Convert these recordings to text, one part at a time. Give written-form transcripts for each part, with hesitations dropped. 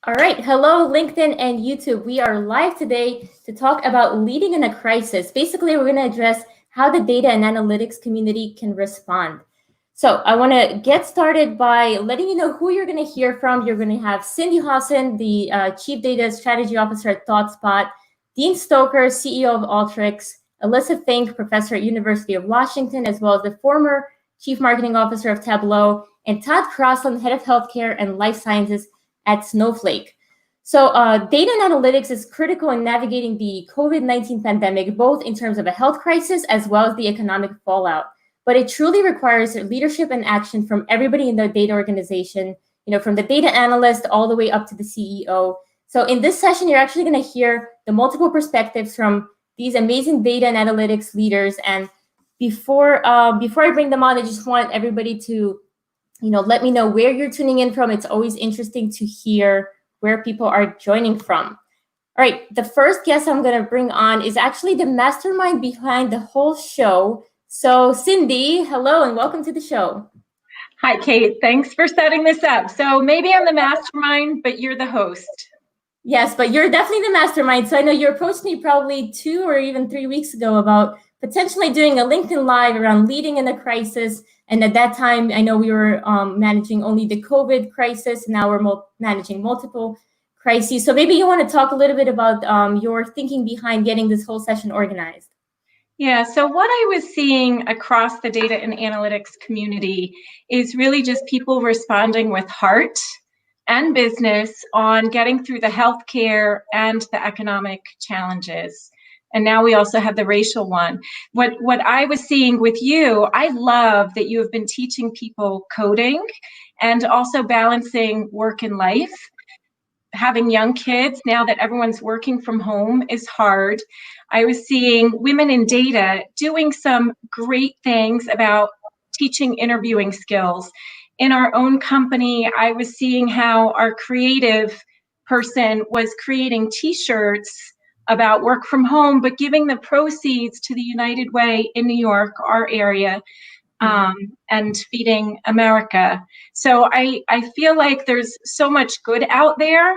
All right. Hello, LinkedIn and YouTube. We are live today to talk about leading in a crisis. Basically, we're going to address how the data and analytics community can respond. So I want to get started by letting you know who you're going to hear from. You're going to have Cindi Howson, the Chief Data Strategy Officer at ThoughtSpot, Dean Stoecker, CEO of Alteryx, Elissa Fink, Professor at University of Washington, as well as the former Chief Marketing Officer of Tableau, and Todd Crosslin, Head of Healthcare and Lifesciences at Snowflake. So data and analytics is critical in navigating the COVID-19 pandemic, both in terms of a health crisis as well as the economic fallout. But it truly requires leadership and action from everybody in the data organization, from the data analyst all the way up to the CEO. So in this session, you're actually going to hear the multiple perspectives from these amazing data and analytics leaders. And before I bring them on, I just want everybody to let me know where you're tuning in from. It's always interesting to hear where people are joining from. All right, the first guest I'm going to bring on is actually the mastermind behind the whole show. So Cindi, hello and welcome to the show. Hi, Kate. Thanks for setting this up. So maybe I'm the mastermind, but you're the host. Yes, but you're definitely the mastermind. So I know you approached me probably 2 or even 3 weeks ago about potentially doing a LinkedIn Live around leading in a crisis. And at that time, I know we were managing only the COVID crisis. Now we're managing multiple crises. So maybe you want to talk a little bit about your thinking behind getting this whole session organized. Yeah, so what I was seeing across the data and analytics community is really just people responding with heart and business on getting through the healthcare and the economic challenges. And now we also have the racial one. What I was seeing with you, I love that you have been teaching people coding and also balancing work and life. Having young kids, now that everyone's working from home, is hard. I was seeing women in data doing some great things about teaching interviewing skills. In our own company, I was seeing how our creative person was creating t-shirts about work from home, but giving the proceeds to the United Way in New York, our area, and feeding America. So I feel like there's so much good out there.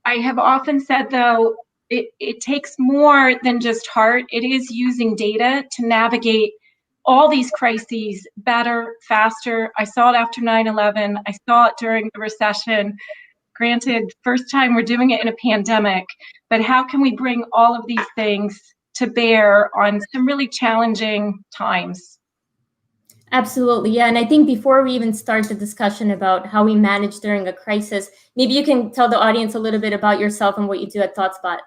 I have often said, though, it takes more than just heart. It is using data to navigate all these crises better, faster. I saw it after 9/11. I saw it during the recession. Granted, first time we're doing it in a pandemic, but how can we bring all of these things to bear on some really challenging times? Absolutely, yeah. And I think before we even start the discussion about how we manage during a crisis, maybe you can tell the audience a little bit about yourself and what you do at ThoughtSpot.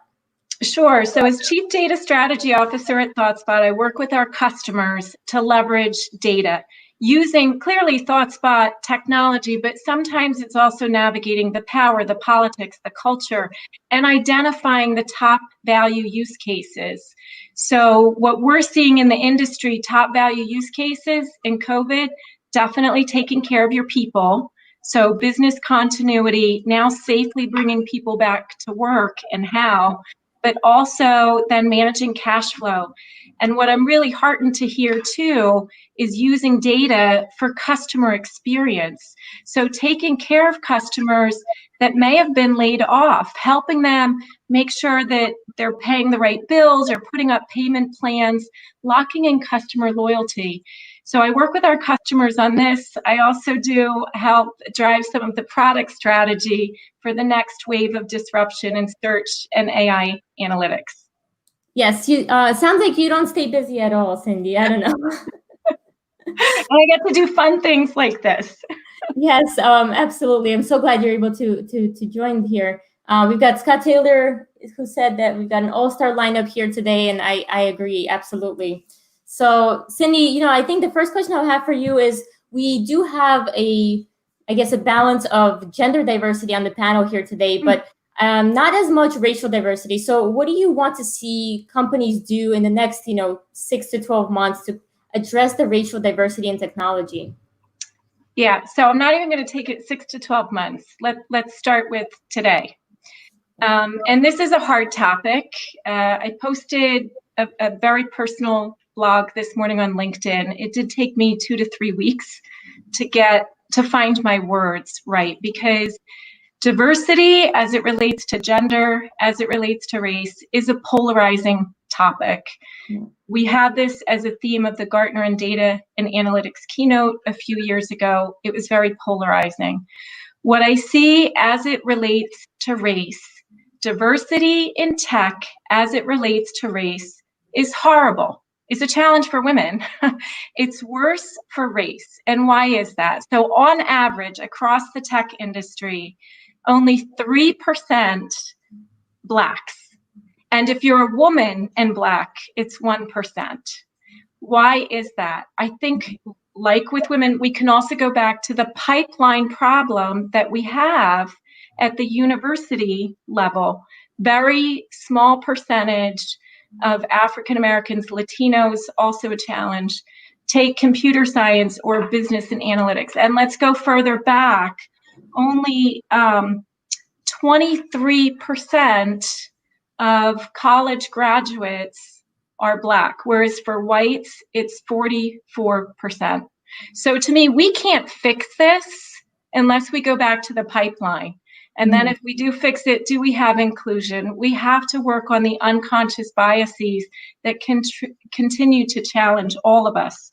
Sure. So as Chief Data Strategy Officer at ThoughtSpot, I work with our customers to leverage data using clearly ThoughtSpot technology, but sometimes it's also navigating the power, the politics, the culture, and identifying the top value use cases. So what we're seeing in the industry, top value use cases in COVID, definitely taking care of your people. So business continuity, now safely bringing people back to work and how, but also then managing cash flow. And what I'm really heartened to hear too is using data for customer experience. So taking care of customers that may have been laid off, helping them make sure that they're paying the right bills or putting up payment plans, locking in customer loyalty. So I work with our customers on this. I also do help drive some of the product strategy for the next wave of disruption in search and AI analytics. Yes, you sounds like you don't stay busy at all, Cindi. I don't know. And I get to do fun things like this. Yes, absolutely. I'm so glad you're able to join here. We've got Scott Taylor, who said that we've got an all-star lineup here today, and I agree, absolutely. So, Cindi, I think the first question I'll have for you is, we do have a balance of gender diversity on the panel here today, but not as much racial diversity. So what do you want to see companies do in the next, 6 to 12 months to address the racial diversity in technology? Yeah, so I'm not even going to take it 6 to 12 months. Let's start with today. And this is a hard topic. I posted a very personal blog this morning on LinkedIn. It did take me 2 to 3 weeks to find my words right, because Diversity, as it relates to gender, as it relates to race, is a polarizing topic. We had this as a theme of the Gartner and Data and Analytics keynote a few years ago. It was very polarizing. What I see as it relates to race, diversity in tech as it relates to race is horrible. It's a challenge for women. It's worse for race. And why is that? So on average, across the tech industry, only 3% Blacks. And if you're a woman and Black, it's 1%. Why is that? I think, like with women, we can also go back to the pipeline problem that we have at the university level. Very small percentage of African Americans, Latinos, also a challenge, take computer science or business and analytics. And let's go further back. Only 23% of college graduates are Black, whereas for whites, it's 44%. So to me, we can't fix this unless we go back to the pipeline. And then if we do fix it, do we have inclusion? We have to work on the unconscious biases that can continue to challenge all of us.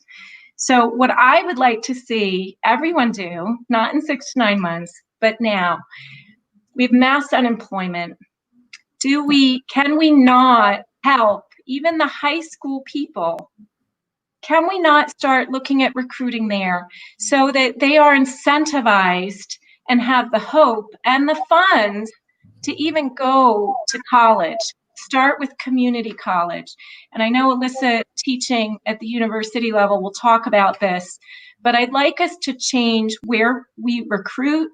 So what I would like to see everyone do, not in 6 to 9 months, but now, we have mass unemployment. Can we not help even the high school people? Can we not start looking at recruiting there so that they are incentivized and have the hope and the funds to even go to college? Start with community college. And I know Elissa, teaching at the university level, will talk about this, but I'd like us to change where we recruit,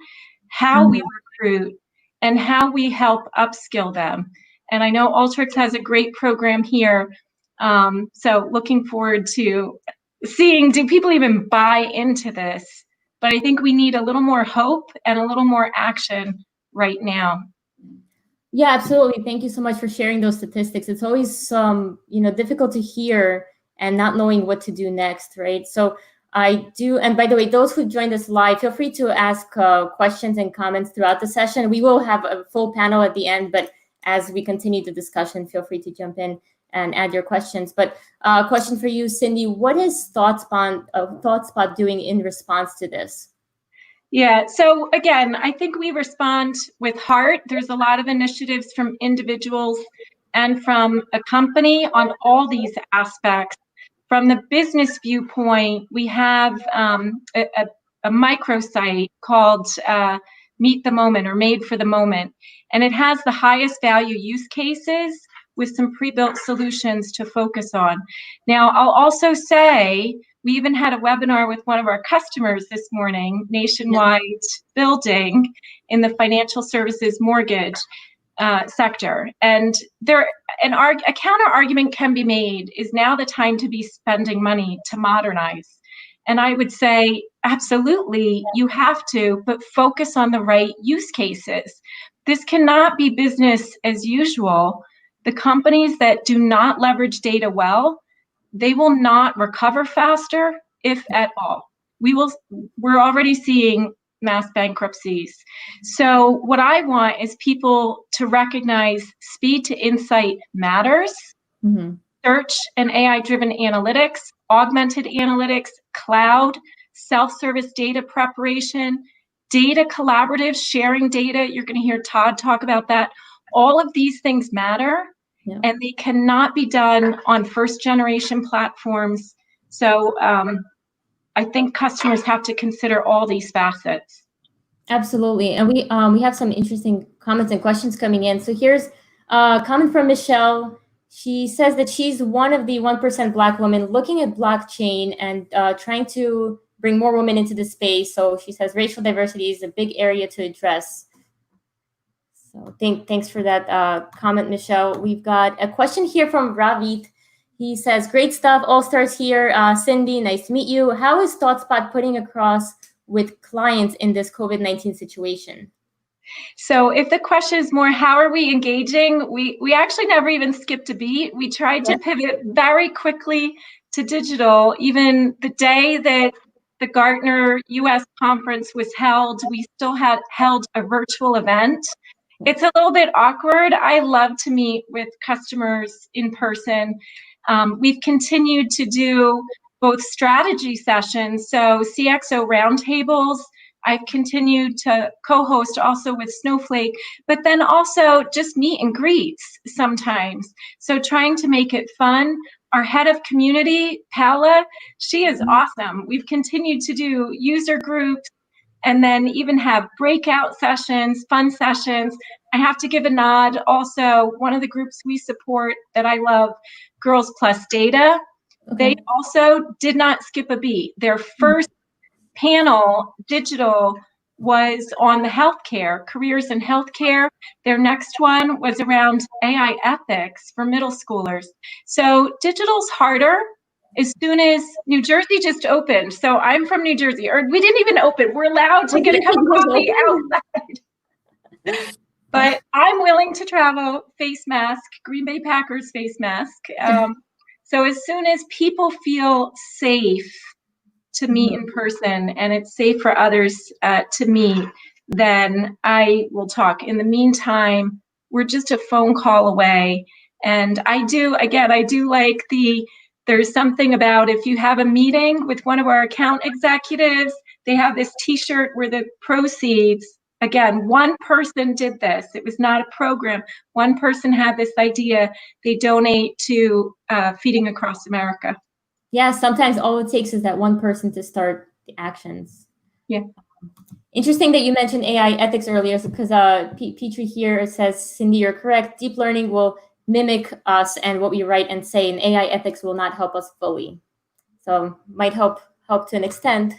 how we recruit, and how we help upskill them. And I know Alteryx has a great program here. So looking forward to seeing, do people even buy into this? But I think we need a little more hope and a little more action right now. Yeah, absolutely. Thank you so much for sharing those statistics. It's always difficult to hear and not knowing what to do next, right? So I do, and by the way, those who joined us live, feel free to ask questions and comments throughout the session. We will have a full panel at the end, but as we continue the discussion, feel free to jump in and add your questions. But question for you, Cindi, what is ThoughtSpot doing in response to this? Yeah, so again, I think we respond with heart. There's a lot of initiatives from individuals and from a company on all these aspects. From the business viewpoint, we have a microsite called Meet the Moment or Made for the Moment, and it has the highest value use cases with some pre-built solutions to focus on. Now, I'll also say, we even had a webinar with one of our customers this morning, nationwide building in the financial services mortgage sector. And a counter argument can be made, is now the time to be spending money to modernize? And I would say, absolutely, you have to, but focus on the right use cases. This cannot be business as usual. The companies that do not leverage data well, they will not recover faster, if at all. We're already seeing mass bankruptcies. So what I want is people to recognize speed to insight matters. Search and AI-driven analytics, augmented analytics, cloud, self-service data preparation, data collaborative, sharing data. You're going to hear Todd talk about that. All of these things matter, and they cannot be done on first-generation platforms. So I think customers have to consider all these facets. Absolutely, and we have some interesting comments and questions coming in. So here's a comment from Michelle. She says that she's one of the 1% Black women looking at blockchain and trying to bring more women into the space. So she says racial diversity is a big area to address. So thanks for that comment, Michelle. We've got a question here from Ravit. He says, great stuff, all stars here. Cindi, nice to meet you. How is ThoughtSpot putting across with clients in this COVID-19 situation? So if the question is more, how are we engaging? We actually never even skipped a beat. We tried to pivot very quickly to digital. Even the day that the Gartner US conference was held, we still had held a virtual event. It's a little bit awkward. I love to meet with customers in person. We've continued to do both strategy sessions, so CXO roundtables. I've continued to co-host also with Snowflake, but then also just meet and greets sometimes. So trying to make it fun. Our head of community, Paula, she is awesome. We've continued to do user groups and then even have breakout sessions, fun sessions. I have to give a nod also, one of the groups we support that I love, Girls Plus Data. Okay. They also did not skip a beat. Their first panel, digital, was on the healthcare, careers in healthcare. Their next one was around AI ethics for middle schoolers. So digital's harder. As soon as New Jersey just opened, so I'm from New Jersey, or we didn't even open. We're allowed to get a cup of coffee outside. But I'm willing to travel, face mask, Green Bay Packers face mask. So as soon as people feel safe to meet in person and it's safe for others to meet, then I will talk. In the meantime, we're just a phone call away. And I do like there's something about if you have a meeting with one of our account executives, they have this t-shirt where the proceeds, again, one person did this. It was not a program. One person had this idea. They donate to Feeding Across America. Yeah, sometimes all it takes is that one person to start the actions. Yeah. Interesting that you mentioned AI ethics earlier, because Petrie here says, Cindi, you're correct. Deep learning will mimic us and what we write and say, and AI ethics will not help us fully. So might help to an extent,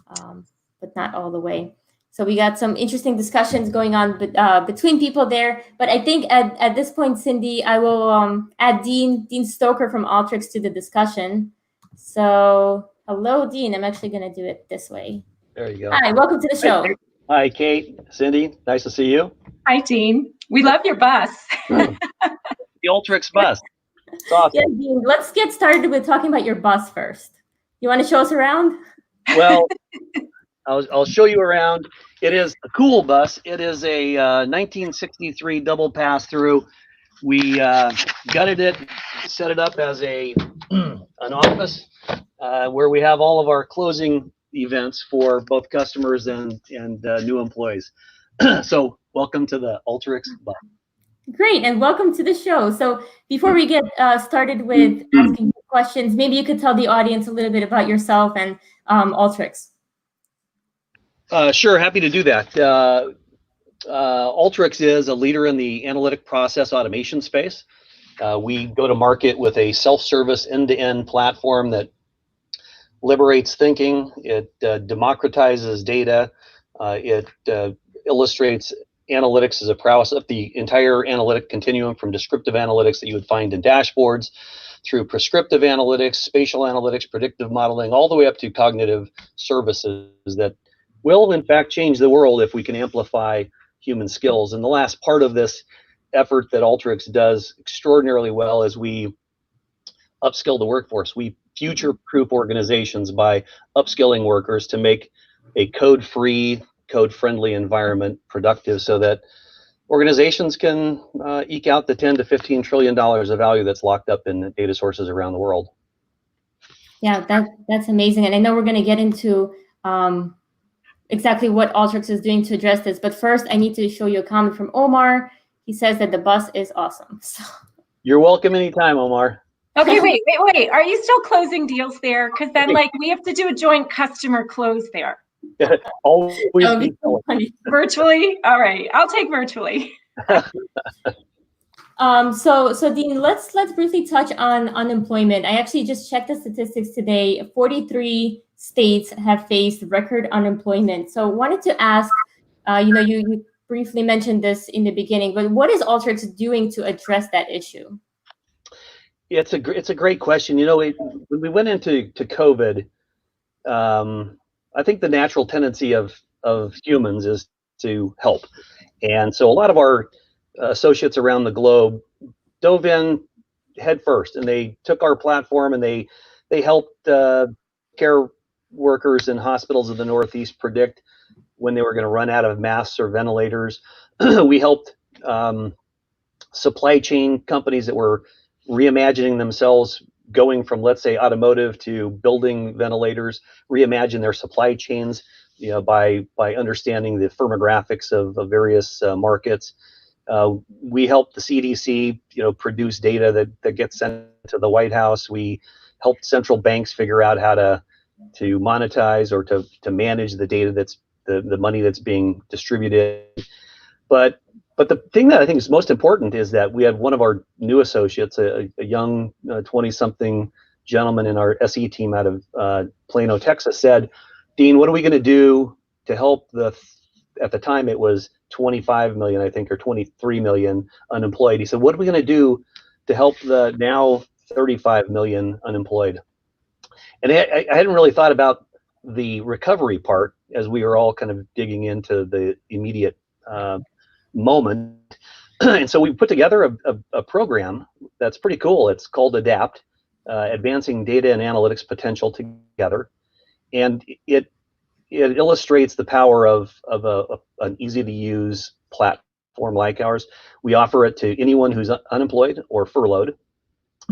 but not all the way. So we got some interesting discussions going on between people there. But I think at this point, Cindi, I will add Dean Stoecker from Alteryx to the discussion. So hello, Dean. I'm actually going to do it this way. There you go. Hi, welcome to the show. Hi, Kate, Cindi. Nice to see you. Hi, Dean. We love your bus. The Alteryx Bus. It's awesome. Yeah, Dean, let's get started with talking about your bus first. You want to show us around? Well, I'll show you around. It is a cool bus. It is a 1963 double pass-through. We gutted it, set it up as an office where we have all of our closing events for both customers and new employees. So welcome to the Alteryx Bus. Great, and welcome to the show. So before we get started with asking questions, maybe you could tell the audience a little bit about yourself and Alteryx. Sure, happy to do that. Alteryx is a leader in the analytic process automation space. We go to market with a self-service end-to-end platform that liberates thinking. It democratizes data. It illustrates analytics as a prowess of the entire analytic continuum, from descriptive analytics that you would find in dashboards, through prescriptive analytics, spatial analytics, predictive modeling, all the way up to cognitive services that will in fact change the world if we can amplify human skills. And the last part of this effort that Alteryx does extraordinarily well is we upskill the workforce. We future-proof organizations by upskilling workers to make a code-free, code-friendly environment productive, so that organizations can eke out the $10 to $15 trillion of value that's locked up in data sources around the world. Yeah, that's amazing. And I know we're going to get into exactly what Alteryx is doing to address this. But first, I need to show you a comment from Omar. He says that the bus is awesome. So. You're welcome anytime, Omar. Okay, wait. Are you still closing deals there? Because then, we have to do a joint customer close there. Always be so funny. Virtually? All right, I'll take virtually. So Dean, let's briefly touch on unemployment. I actually just checked the statistics today. 43 states have faced record unemployment. So wanted to ask, you briefly mentioned this in the beginning, but what is Alteryx doing to address that issue? Yeah, it's a great question. When we went into COVID, I think the natural tendency of humans is to help. And so a lot of our associates around the globe dove in head first, and they took our platform and they helped care workers in hospitals in the Northeast predict when they were going to run out of masks or ventilators. We helped supply chain companies that were reimagining themselves, going from, let's say, automotive to building ventilators, reimagine their supply chains, by understanding the firmographics of various markets. We helped the CDC, produce data that gets sent to the White House. We helped central banks figure out how to monetize or to manage the data that's the money that's being distributed. But the thing that I think is most important is that we had one of our new associates, a young 20-something gentleman in our SE team out of Plano, Texas, said, "Dean, what are we going to do to help at the time it was 25 million, I think, or 23 million unemployed." He said, "What are we going to do to help the now 35 million unemployed?" And I hadn't really thought about the recovery part as we were all kind of digging into the immediate moment. And so we put together a program that's pretty cool. It's called ADAPT, Advancing Data and Analytics Potential Together. And it illustrates the power of an easy-to-use platform like ours. We offer it to anyone who's unemployed or furloughed.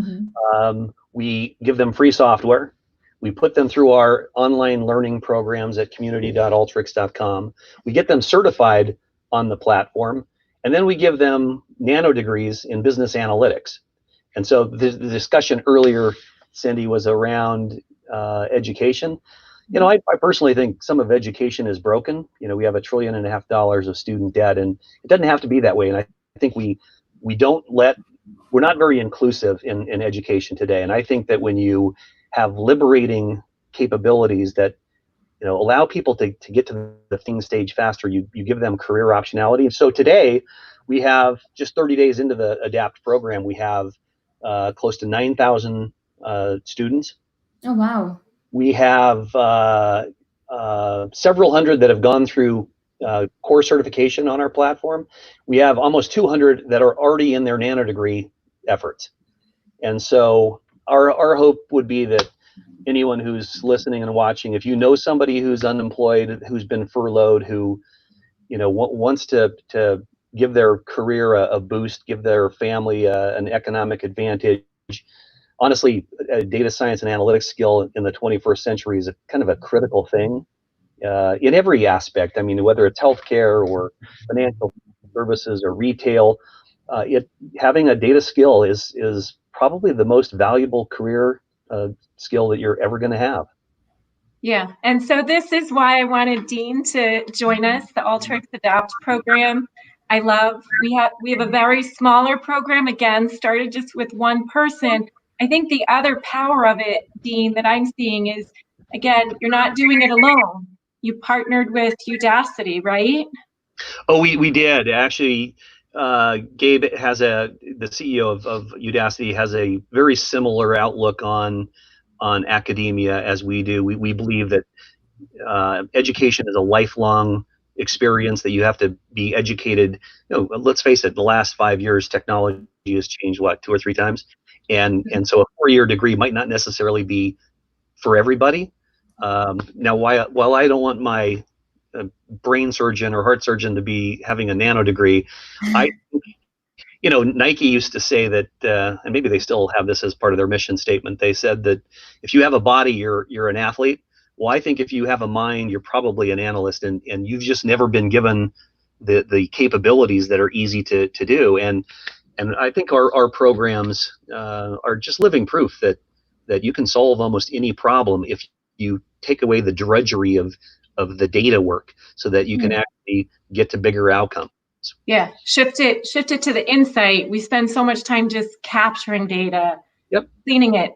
Mm-hmm. We give them free software. We put them through our online learning programs at community.alteryx.com. We get them certified on the platform, and then we give them nano degrees in business analytics. And so the discussion earlier, Cindi, was around education. I personally think some of education is broken. We have $1.5 trillion of student debt, and it doesn't have to be that way. And I think we're not very inclusive in education today. And I think that when you have liberating capabilities that allow people to get to the thing stage faster, you give them career optionality. And so today we have, just 30 days into the ADAPT program, we have close to 9,000 students. Oh, wow. We have several hundred that have gone through core certification on our platform. We have almost 200 that are already in their nano degree efforts. And so our hope would be that anyone who's listening and watching, if you know somebody who's unemployed, who's been furloughed, who wants to give their career a boost, give their family an economic advantage. Honestly, data science and analytics skill in the 21st century is a kind of a critical thing in every aspect. I mean, whether it's healthcare or financial services or retail, having a data skill is probably the most valuable career skill that you're ever going to have. Yeah, and so this is why I wanted Dean to join us, the Alteryx ADAPT program. We have a very smaller program, again, started just with one person. I think the other power of it, Dean, that I'm seeing is, again, you're not doing it alone. You partnered with Udacity, right? Oh, we did. Actually, Gabe the CEO of Udacity has a very similar outlook on academia as we do. We believe that education is a lifelong experience, that you have to be educated. Let's face it, in the last 5 years, technology has changed, 2 or 3 times? And so a 4-year degree might not necessarily be for everybody. Now, while I don't want my brain surgeon or heart surgeon to be having a nano degree, I think, Nike used to say that, and maybe they still have this as part of their mission statement. They said that if you have a body, you're an athlete. Well, I think if you have a mind, you're probably an analyst, and you've just never been given the capabilities that are easy to do. And I think our programs are just living proof that you can solve almost any problem if you take away the drudgery of the data work, so that you can actually get to bigger outcomes. Yeah, shift it to the insight. We spend so much time just capturing data, cleaning it.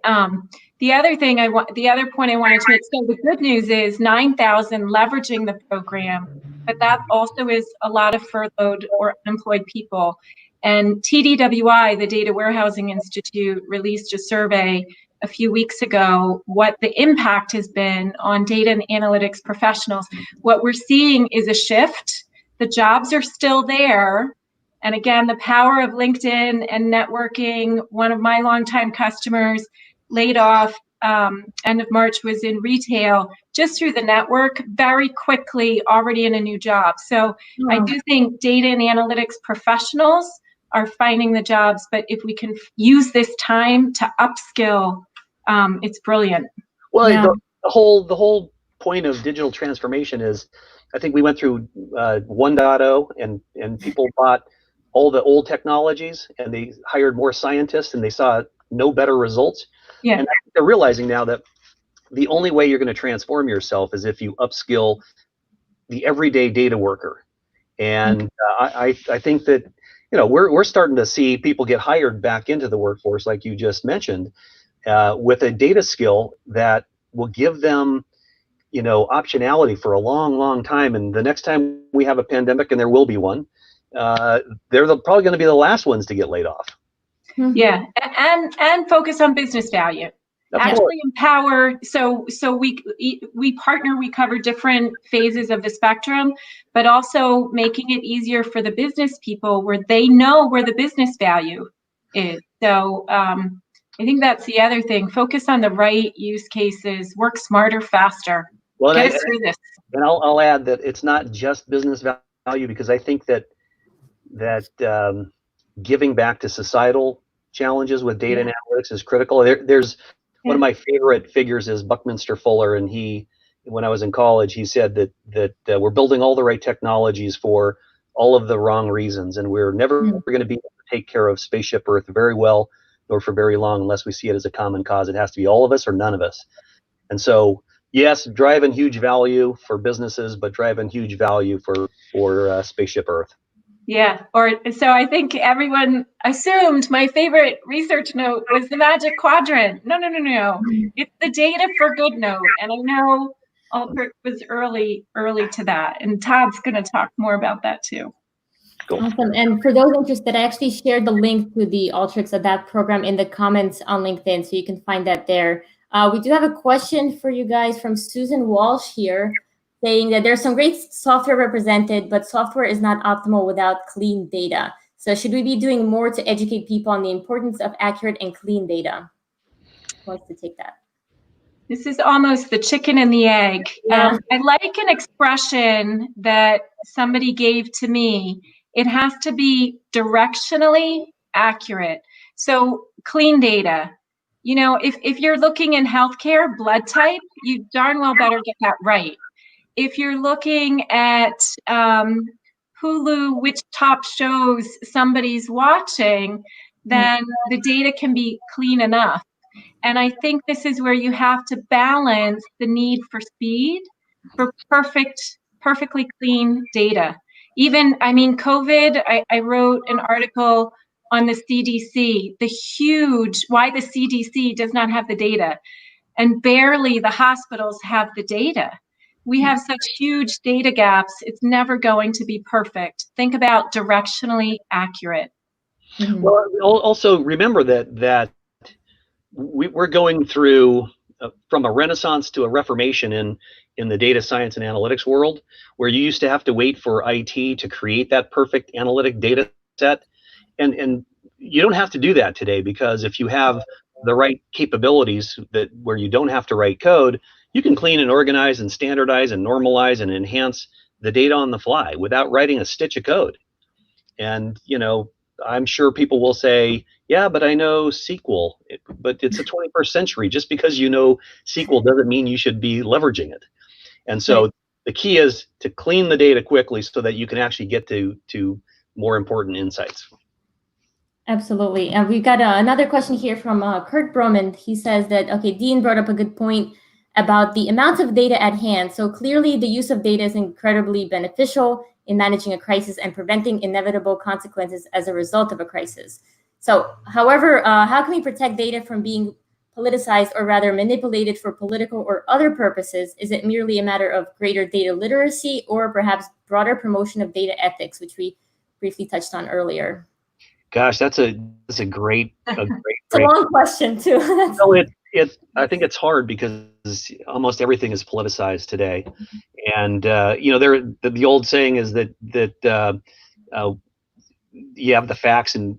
The other point I wanted to make, so the good news is 9,000 leveraging the program, but that also is a lot of furloughed or unemployed people. And TDWI, the Data Warehousing Institute, released a survey a few weeks ago what the impact has been on data and analytics professionals. What we're seeing is a shift. The jobs are still there. And again, the power of LinkedIn and networking. One of my longtime customers laid off end of March was in retail, just through the network, very quickly already in a new job. So I do think data and analytics professionals are finding the jobs, but if we can use this time to upskill, it's brilliant. Well, the whole point of digital transformation is, I think we went through 1.0 and people bought all the old technologies and they hired more scientists and they saw no better results. Yeah. And they're realizing now that the only way you're going to transform yourself is if you upskill the everyday data worker. And I think that, you know, we're starting to see people get hired back into the workforce, like you just mentioned, with a data skill that will give them, you know, optionality for a long, long time. And the next time we have a pandemic, and there will be one, they're probably going to be the last ones to get laid off. Yeah, and focus on business value. Actually empower. So we partner. We cover different phases of the spectrum, but also making it easier for the business people where they know where the business value is. So I think that's the other thing. Focus on the right use cases. Work smarter, faster. Well, get us through this. And I'll add that it's not just business value, because I think that giving back to societal challenges with data and analytics is critical. There's one of my favorite figures is Buckminster Fuller, and he, when I was in college, he said that we're building all the right technologies for all of the wrong reasons, and we're never going to be able to take care of Spaceship Earth very well, nor for very long, unless we see it as a common cause. It has to be all of us or none of us. And so, yes, driving huge value for businesses, but driving huge value for Spaceship Earth. Yeah, so I think everyone assumed my favorite research note was the magic quadrant. No. It's the data for good note. And I know Alteryx was early to that. And Todd's going to talk more about that too. Cool. Awesome. And for those interested, I actually shared the link to the Alteryx Adapt program in the comments on LinkedIn, so you can find that there. We do have a question for you guys from Susan Walsh here, saying that there's some great software represented, but software is not optimal without clean data. So should we be doing more to educate people on the importance of accurate and clean data? Who wants to take that? This is almost the chicken and the egg. Yeah. I like an expression that somebody gave to me. It has to be directionally accurate. So clean data. You know, if you're looking in healthcare, blood type, you darn well better get that right. If you're looking at Hulu, which top shows somebody's watching, then the data can be clean enough. And I think this is where you have to balance the need for speed for perfectly clean data. Even, I mean, COVID, I wrote an article on the CDC, why the CDC does not have the data. And barely the hospitals have the data. We have such huge data gaps. It's never going to be perfect. Think about directionally accurate. Well, also remember that we're going through from a renaissance to a reformation in the data science and analytics world, where you used to have to wait for IT to create that perfect analytic data set. And you don't have to do that today, because if you have the right capabilities where you don't have to write code, you can clean and organize and standardize and normalize and enhance the data on the fly without writing a stitch of code. And, you know, I'm sure people will say, yeah, but I know SQL, but it's the 21st century. Just because you know SQL doesn't mean you should be leveraging it. And so the key is to clean the data quickly so that you can actually get to more important insights. Absolutely. And we've got another question here from Kurt Broman. He says that, okay, Dean brought up a good point about the amount of data at hand. So clearly the use of data is incredibly beneficial in managing a crisis and preventing inevitable consequences as a result of a crisis. So, however, how can we protect data from being politicized, or rather manipulated for political or other purposes? Is it merely a matter of greater data literacy, or perhaps broader promotion of data ethics, which we briefly touched on earlier? Gosh, that's a great It's a long question too. No, I think it's hard because almost everything is politicized today, and you know, the old saying is that you have the facts, and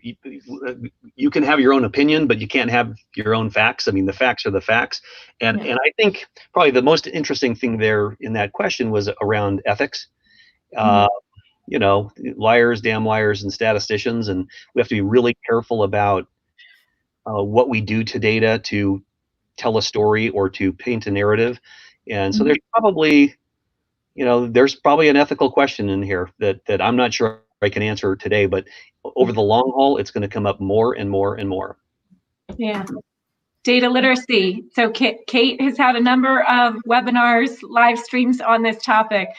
you can have your own opinion, but you can't have your own facts. I mean, the facts are the facts. And I think probably the most interesting thing there in that question was around ethics. You know, liars, damn liars, and statisticians, and we have to be really careful about what we do to data to tell a story or to paint a narrative. And so there's probably, you know, there's probably an ethical question in here that I'm not sure I can answer today, but over the long haul, it's going to come up more and more and more. Yeah. Data literacy. So Kate has had a number of webinars, live streams on this topic.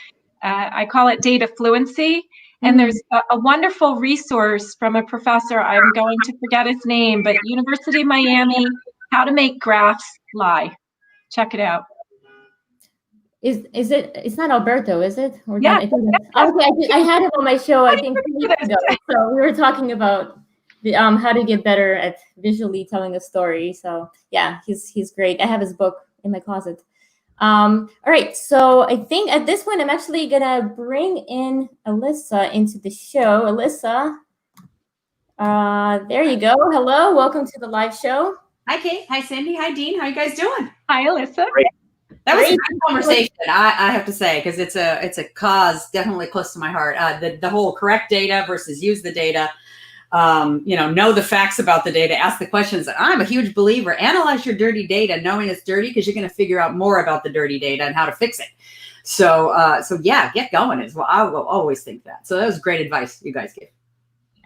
I call it data fluency. And there's a wonderful resource from a professor, I'm going to forget his name, but University of Miami, How to Make Graphs Lie. Check it out. Is it? It's not Alberto, is it? Or yeah. I had him on my show, I think 2 weeks ago. So we were talking about how to get better at visually telling a story. So yeah, he's great. I have his book in my closet. All right, so I think at this point I'm actually gonna bring in Elissa into the show. Elissa, there you go. Hello, welcome to the live show. Hi, Kate. Hi, Cindi. Hi, Dean. How you guys doing? Hi, Elissa. Great. That was a great conversation, I have to say, because it's a cause definitely close to my heart. The whole correct data versus use the data. You know the facts about the data, ask the questions. I'm a huge believer. Analyze your dirty data, knowing it's dirty, because you're going to figure out more about the dirty data and how to fix it. So yeah, get going as well. I will always think that. So that was great advice you guys gave.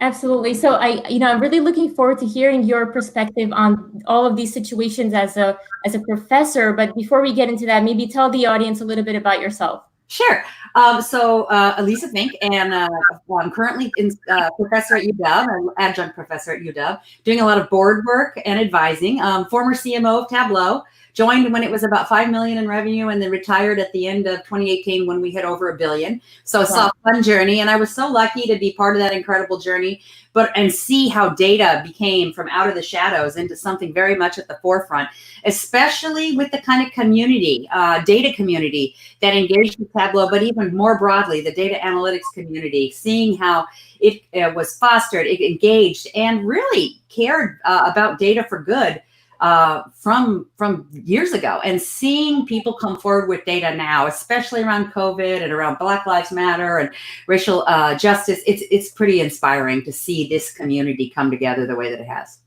Absolutely. So I'm really looking forward to hearing your perspective on all of these situations as a professor. But before we get into that, maybe tell the audience a little bit about yourself. Sure. So Elissa Fink, and I'm currently professor at UW, an adjunct professor at UW, doing a lot of board work and advising. Former CMO of Tableau, joined when it was about 5 million in revenue, and then retired at the end of 2018 when we hit over $1 billion. So I saw a fun journey, and I was so lucky to be part of that incredible journey, and see how data became from out of the shadows into something very much at the forefront, especially with the kind of community, data community that engaged with Tableau, but even more broadly, the data analytics community, seeing how it was fostered, it engaged, and really cared about data for good from years ago, and seeing people come forward with data now, especially around COVID and around Black Lives Matter and racial justice. It's pretty inspiring to see this community come together the way that it has.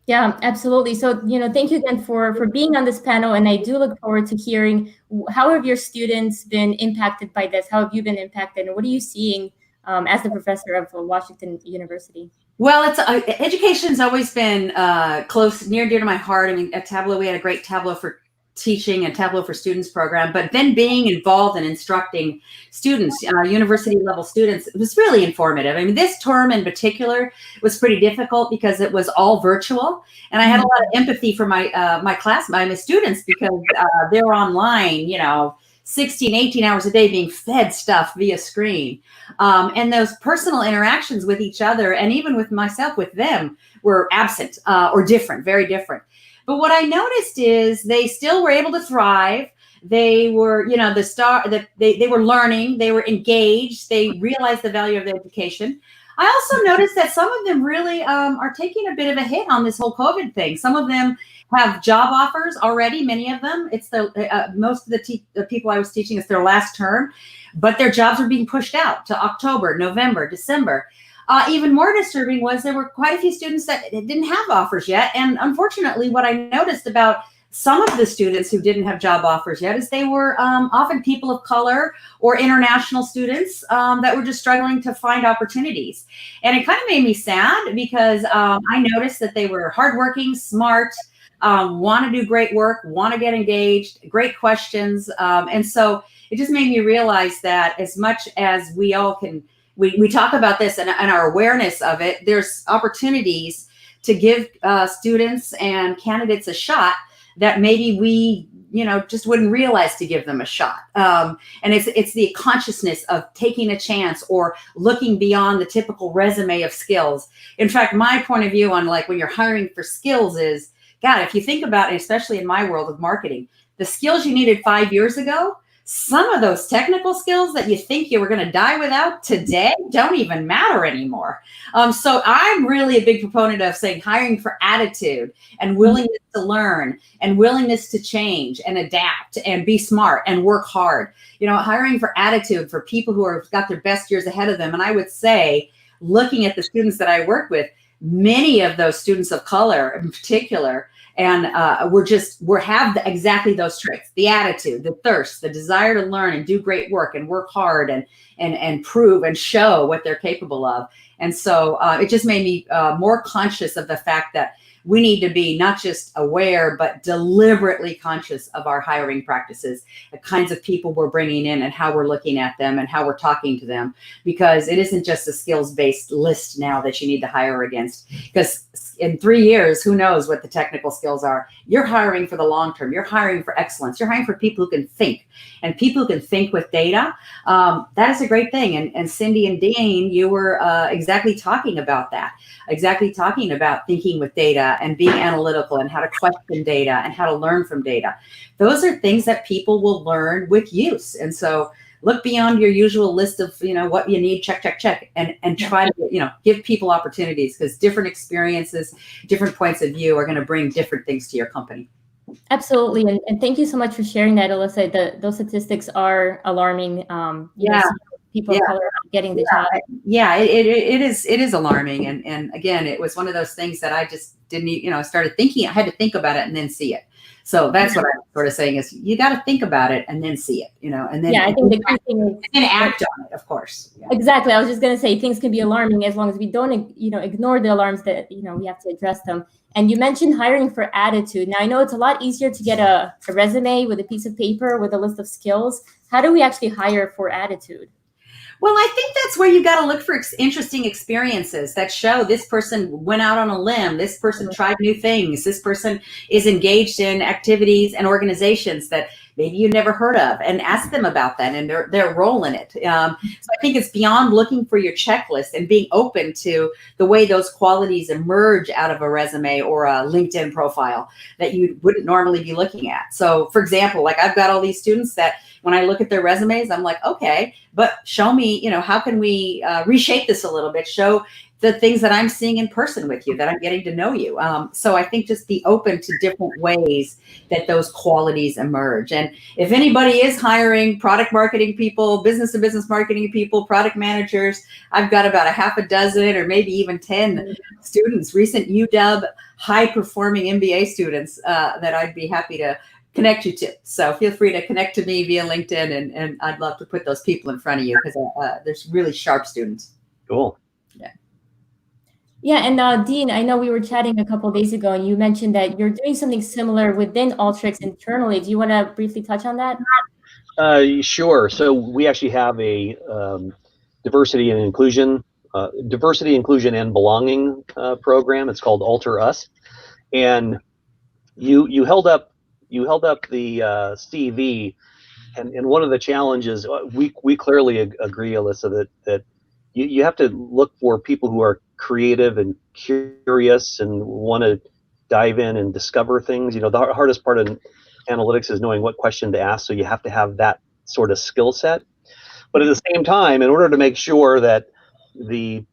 Yeah, absolutely. So, thank you again for being on this panel. And I do look forward to hearing how have your students been impacted by this? How have you been impacted? And what are you seeing as the professor of Washington University? Well, it's education's always been close, near and dear to my heart. I mean, at Tableau, we had a great Tableau for Teaching and Tableau for Students program, but then being involved in instructing students, university level students, it was really informative. I mean, this term in particular was pretty difficult because it was all virtual, and I had a lot of empathy for my my students, because they're online, 16, 18 hours a day being fed stuff via screen. And those personal interactions with each other, and even with myself, with them, were absent or different, very different. But what I noticed is they still were able to thrive. They were, they were learning, they were engaged, they realized the value of their education. I also noticed that some of them really are taking a bit of a hit on this whole COVID thing. Some of them have job offers already, many of them. It's most of the people I was teaching, it's their last term, but their jobs are being pushed out to October, November, December. Even more disturbing was there were quite a few students that didn't have offers yet. And unfortunately, what I noticed about some of the students who didn't have job offers yet is they were often people of color or international students that were just struggling to find opportunities. And it kind of made me sad, because I noticed that they were hardworking, smart, want to do great work, want to get engaged, great questions. And so it just made me realize that as much as we all can, we talk about this and our awareness of it, there's opportunities to give students and candidates a shot that maybe we, just wouldn't realize to give them a shot. And it's the consciousness of taking a chance or looking beyond the typical resume of skills. In fact, my point of view on when you're hiring for skills is, God, if you think about it, especially in my world of marketing, the skills you needed 5 years ago, some of those technical skills that you think you were going to die without today don't even matter anymore. So I'm really a big proponent of saying hiring for attitude and willingness to learn and willingness to change and adapt and be smart and work hard. You know, hiring for attitude for people who have got their best years ahead of them. And I would say, looking at the students that I work with, many of those students of color in particular, and we're have exactly those traits: the attitude, the thirst, the desire to learn and do great work and work hard and prove and show what they're capable of. And so it just made me more conscious of the fact that we need to be not just aware, but deliberately conscious of our hiring practices, the kinds of people we're bringing in and how we're looking at them and how we're talking to them, because it isn't just a skills-based list now that you need to hire against. Because in 3 years, who knows what the technical skills are? You're hiring for the long term. You're hiring for excellence. You're hiring for people who can think, and people who can think with data. That is a great thing. And Cindi and Dean, you were exactly talking about that, exactly talking about thinking with data and being analytical and how to question data and how to learn from data. Those are things that people will learn with use. And so look beyond your usual list of, what you need, check, and try to, give people opportunities, because different experiences, different points of view are going to bring different things to your company. Absolutely. And thank you so much for sharing that, Elissa. Those statistics are alarming. People of color getting the job. It is alarming. And again, it was one of those things that I just didn't, started thinking. I had to think about it and then see it. So that's what I'm sort of saying is you got to think about it and then see it, and then I think the key thing is and then act on it, of course. Yeah. Exactly. I was just going to say things can be alarming as long as we don't, ignore the alarms that, we have to address them. And you mentioned hiring for attitude. Now, I know it's a lot easier to get a resume with a piece of paper with a list of skills. How do we actually hire for attitude? Well, I think that's where you got to look for interesting experiences that show this person went out on a limb, this person tried new things, this person is engaged in activities and organizations that maybe you never heard of, and ask them about that and their role in it. So I think it's beyond looking for your checklist and being open to the way those qualities emerge out of a resume or a LinkedIn profile that you wouldn't normally be looking at. So, for example, like I've got all these students that when I look at their resumes, I'm like, okay, but show me, how can we reshape this a little bit? Show the things that I'm seeing in person with you, that I'm getting to know you. So I think just be open to different ways that those qualities emerge. And if anybody is hiring product marketing people, business to business marketing people, product managers, I've got about a half a dozen or maybe even 10 students, recent UW high performing MBA students that I'd be happy to connect you to. So feel free to connect to me via LinkedIn, and I'd love to put those people in front of you, because there's really sharp students. Cool. Yeah, and Dean, I know we were chatting a couple of days ago, and you mentioned that you're doing something similar within Alteryx internally. Do you want to briefly touch on that? Sure. So we actually have a diversity, inclusion, and belonging program. It's called Alter Us, and you held up the CV, and one of the challenges we clearly agree, Elissa, that you have to look for people who are creative and curious and want to dive in and discover things. The hardest part in analytics is knowing what question to ask, so you have to have that sort of skill set. But at the same time, in order to make sure that the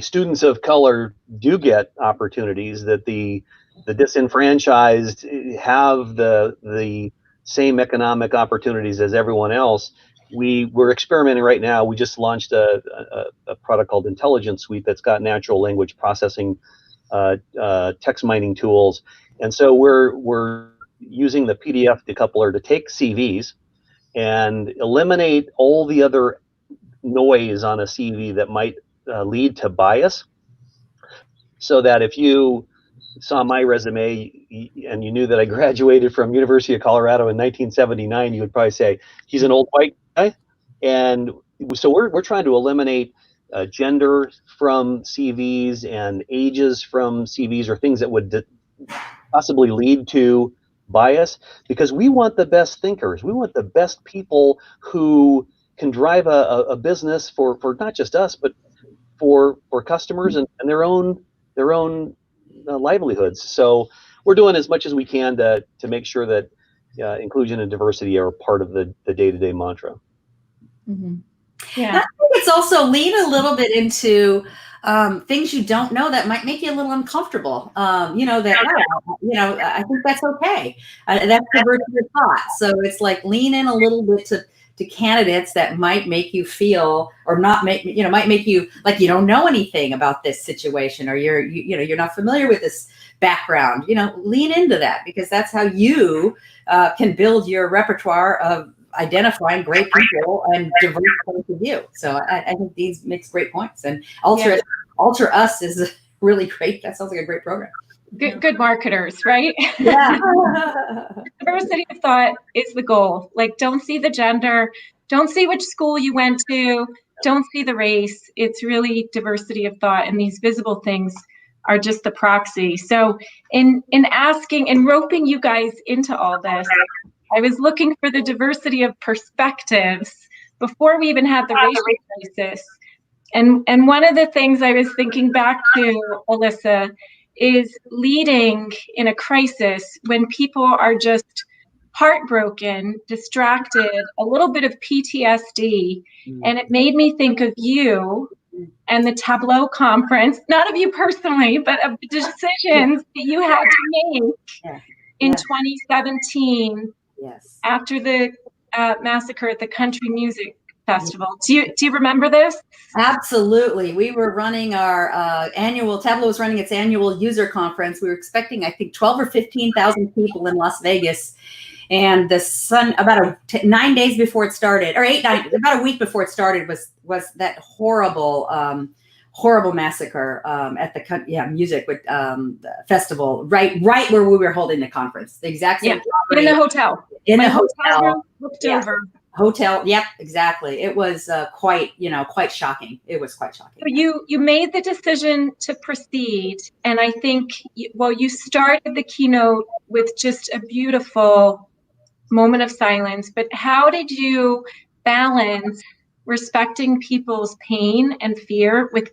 students of color do get opportunities, that the disenfranchised have the same economic opportunities as everyone else, we're experimenting right now. We just launched a product called Intelligence Suite that's got natural language processing, text mining tools, and so we're using the PDF decoupler to take CVs and eliminate all the other noise on a CV that might lead to bias, so that if you saw my resume and you knew that I graduated from University of Colorado in 1979, you would probably say he's an old white guy. And so we're trying to eliminate gender from CVs and ages from CVs, or things that would possibly lead to bias, because we want the best thinkers. We want the best people who can drive a business for not just us, but for customers and their own livelihoods. So we're doing as much as we can to make sure that inclusion and diversity are part of the day-to-day mantra. Mm-hmm. Yeah. I think it's also lean a little bit into things you don't know that might make you a little uncomfortable. I think that's okay. That's the virtue of thought. So it's like lean in a little bit to candidates that might make you feel, or not make, might make you like you don't know anything about this situation, or you're not familiar with this background. Lean into that, because that's how you can build your repertoire of identifying great people and diverse points of view. So I think these makes great points. And Alter Us is really great. That sounds like a great program. Good marketers, right? Yeah. Diversity of thought is the goal. Like, don't see the gender, don't see which school you went to, don't see the race. It's really diversity of thought, and these visible things are just the proxy. So in roping you guys into all this, I was looking for the diversity of perspectives before we even had the racial crisis. And one of the things I was thinking back to, Elissa, is leading in a crisis when people are just heartbroken, distracted, a little bit of PTSD. And it made me think of you and the Tableau conference, not of you personally, but of the decisions that you had to make in 2017 after the massacre at the Country Music Festival. Do you remember this? Absolutely. We were running our Tableau was running its annual user conference. We were expecting, I think, 12 or 15,000 people in Las Vegas. And the sun, about 9 days before it started, or about a week before it started, was that horrible massacre at the music festival, right where we were holding the conference. The exact same in the hotel. In the hotel room, looked over. Hotel. Yep, exactly. It was quite shocking. It was quite shocking. So you made the decision to proceed, and I think you started the keynote with just a beautiful moment of silence. But how did you balance respecting people's pain and fear with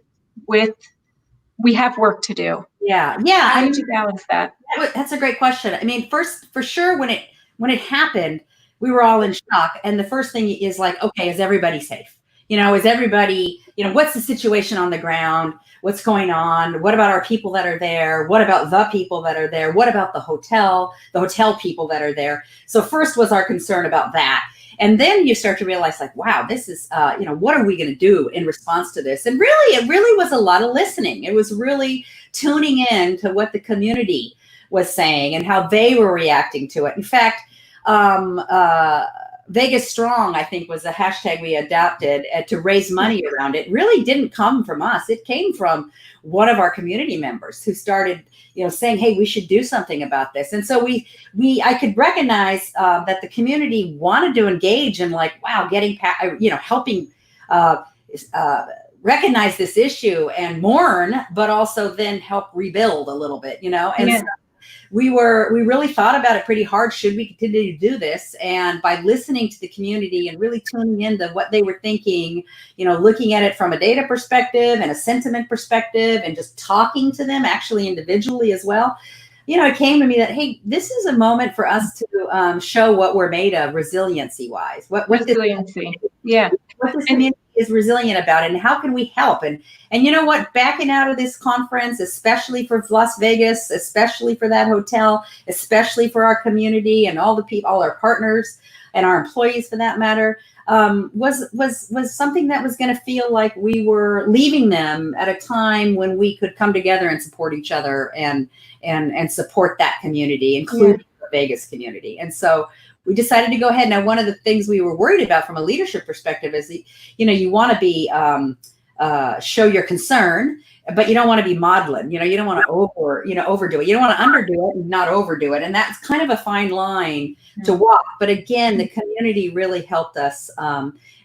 we have work to do? Yeah. How did you balance that? That's a great question. I mean, first, for sure, when it happened, we were all in shock. And the first thing is like, okay, is everybody safe? Is everybody, what's the situation on the ground? What's going on? What about our people that are there? What about the people that are there? What about the hotel people that are there? So first was our concern about that. And then you start to realize, like, wow, this is, what are we going to do in response to this? And really, it really was a lot of listening. It was really tuning in to what the community was saying and how they were reacting to it. In fact, Vegas Strong, I think, was a hashtag we adopted to raise money around it. Really didn't come from us. It came from one of our community members who started, saying, hey, we should do something about this. And so I could recognize that the community wanted to engage in, like, wow, helping recognize this issue and mourn, but also then help rebuild a little bit, And so we really thought about it pretty hard. Should we continue to do this? And by listening to the community and really tuning into what they were thinking, looking at it from a data perspective and a sentiment perspective, and just talking to them actually individually as well, it came to me that, hey, this is a moment for us to show what we're made of resiliency-wise. What resiliency? What this community is resilient about it, and how can we help? And you know what? Backing out of this conference, especially for Las Vegas, especially for that hotel, especially for our community and all the people, all our partners and our employees, for that matter, was something that was going to feel like we were leaving them at a time when we could come together and support each other and support that community, including the Vegas community. And so we decided to go ahead. Now, one of the things we were worried about from a leadership perspective is that, you want to be show your concern, but you don't want to be maudlin. You don't want to overdo it. You don't want to underdo it and not overdo it. And that's kind of a fine line to walk. But again, the community really helped us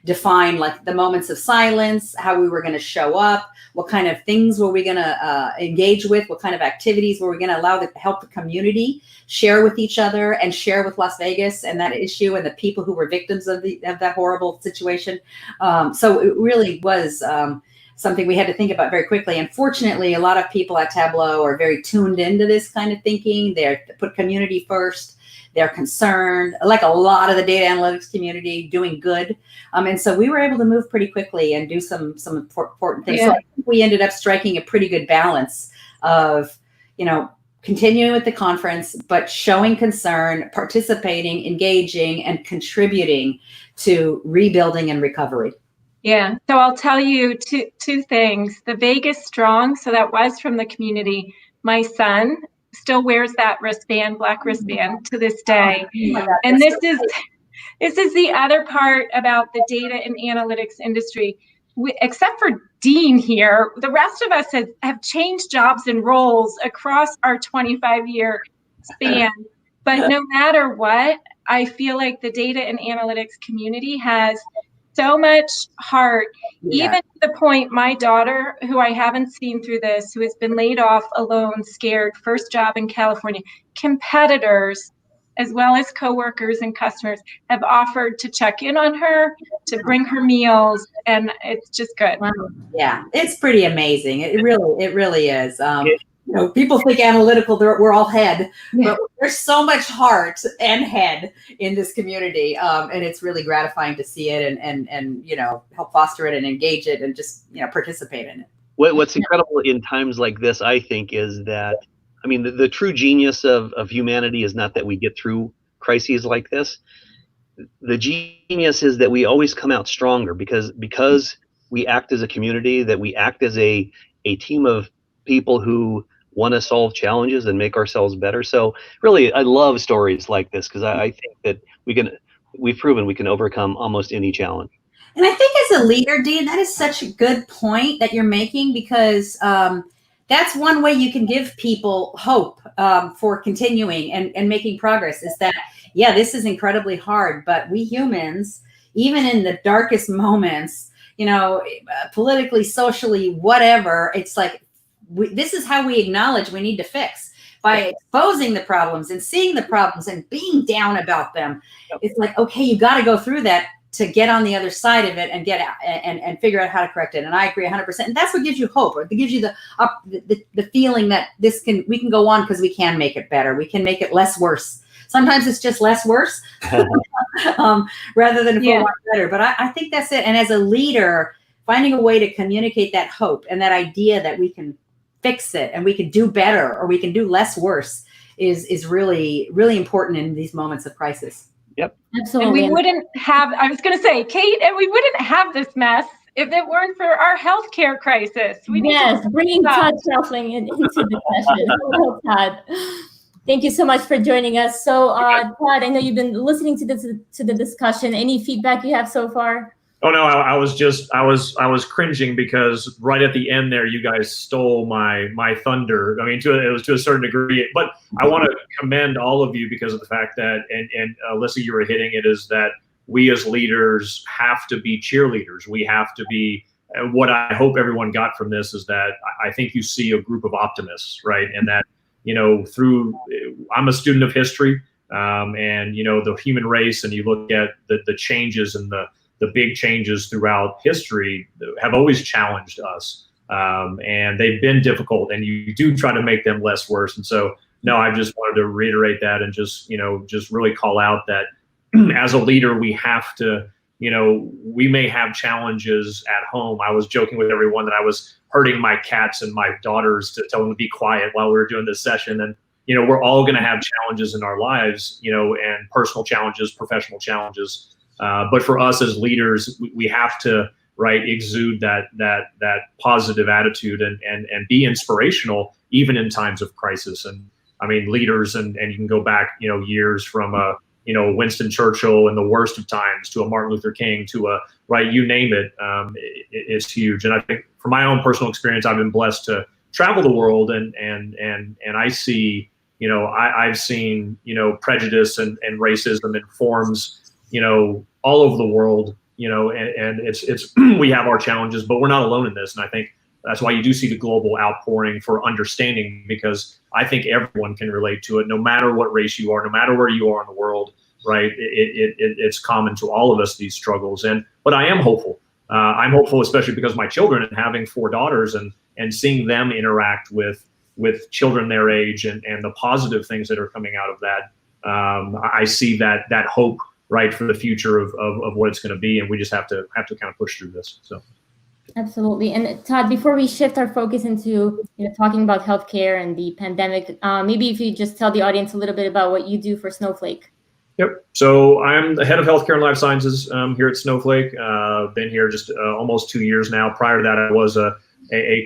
define, like, the moments of silence, how we were going to show up, what kind of things were we going to engage with, what kind of activities were we going to help the community share with each other and share with Las Vegas and that issue and the people who were victims of that horrible situation. So it really was something we had to think about very quickly. Unfortunately, a lot of people at Tableau are very tuned into this kind of thinking. They put community first. They're concerned, like a lot of the data analytics community, doing good. And so we were able to move pretty quickly and do some important things. Yeah. So I think we ended up striking a pretty good balance of, continuing with the conference, but showing concern, participating, engaging, and contributing to rebuilding and recovery. Yeah, so I'll tell you two things. The Vegas Strong, so that was from the community. My son still wears that wristband, black wristband, to this day. And this is the other part about the data and analytics industry. Except for Dean here, the rest of us have changed jobs and roles across our 25-year span. But no matter what, I feel like the data and analytics community has so much heart, even to the point my daughter, who I haven't seen through this, who has been laid off, alone, scared, first job in California, competitors, as well as coworkers and customers, have offered to check in on her, to bring her meals, and it's just good. Wow. Yeah, it's pretty amazing. It really is. People think analytical, we're all head, but there's so much heart and head in this community, and it's really gratifying to see it and help foster it and engage it and just participate in it. What's incredible in times like this, I think, is that the true genius of humanity is not that we get through crises like this. The genius is that we always come out stronger because we act as a community, that we act as a team of people who want to solve challenges and make ourselves better. So really, I love stories like this because I think that we've proven we can overcome almost any challenge. And I think as a leader, Dean, that is such a good point that you're making because that's one way you can give people hope for continuing and making progress is that, this is incredibly hard, but we humans, even in the darkest moments, politically, socially, whatever, it's like, this is how we acknowledge we need to fix by exposing the problems and seeing the problems and being down about them. It's like, okay, you got to go through that to get on the other side of it and get out and figure out how to correct it. And I agree 100%. And that's what gives you hope, or it gives you the feeling that we can go on because we can make it better. We can make it less worse. Sometimes it's just less worse rather than a whole lot better. But I think that's it. And as a leader, finding a way to communicate that hope and that idea that we can fix it and we can do better or we can do less worse is really, really important in these moments of crisis. Yep. Absolutely. And we wouldn't have, I was going to say, Kate, and we wouldn't have this mess if it weren't for our healthcare crisis. Bringing Todd Snowflake into the session. Hello, Todd. Thank you so much for joining us. So, Todd, I know you've been listening to the discussion. Any feedback you have so far? Oh no, I was cringing because right at the end there, you guys stole my thunder. I mean, it was to a certain degree, but I want to commend all of you because of the fact that, and Elissa, you were hitting it, is that we as leaders have to be cheerleaders. We have to be. What I hope everyone got from this is that I think you see a group of optimists, right? And that I'm a student of history, and the human race, and you look at the changes and the big changes throughout history have always challenged us, and they've been difficult, and you do try to make them less worse. And so, no, I just wanted to reiterate that and just really call out that as a leader, we have to, we may have challenges at home. I was joking with everyone that I was herding my cats and my daughters to tell them to be quiet while we were doing this session. And, we're all going to have challenges in our lives, and personal challenges, professional challenges. But for us as leaders, we have to exude that positive attitude and be inspirational even in times of crisis. And I mean, leaders and you can go back years from Winston Churchill in the worst of times to a Martin Luther King to you name it. It's huge. And I think from my own personal experience, I've been blessed to travel the world and I see I've seen prejudice and racism in forms all over the world, and it's we have our challenges, but we're not alone in this. And I think that's why you do see the global outpouring for understanding, because I think everyone can relate to it, no matter what race you are, no matter where you are in the world, right? It's common to all of us, these struggles. But I am hopeful. I'm hopeful, especially because of my children and having 4 daughters and seeing them interact with children their age and the positive things that are coming out of that. I see that hope, right, for the future of what it's going to be, and we just have to kind of push through this. So. Absolutely. And Todd, before we shift our focus into talking about healthcare and the pandemic, maybe if you just tell the audience a little bit about what you do for Snowflake. Yep. So I'm the head of healthcare and life sciences here at Snowflake. Been here just almost 2 years now. Prior to that, I was a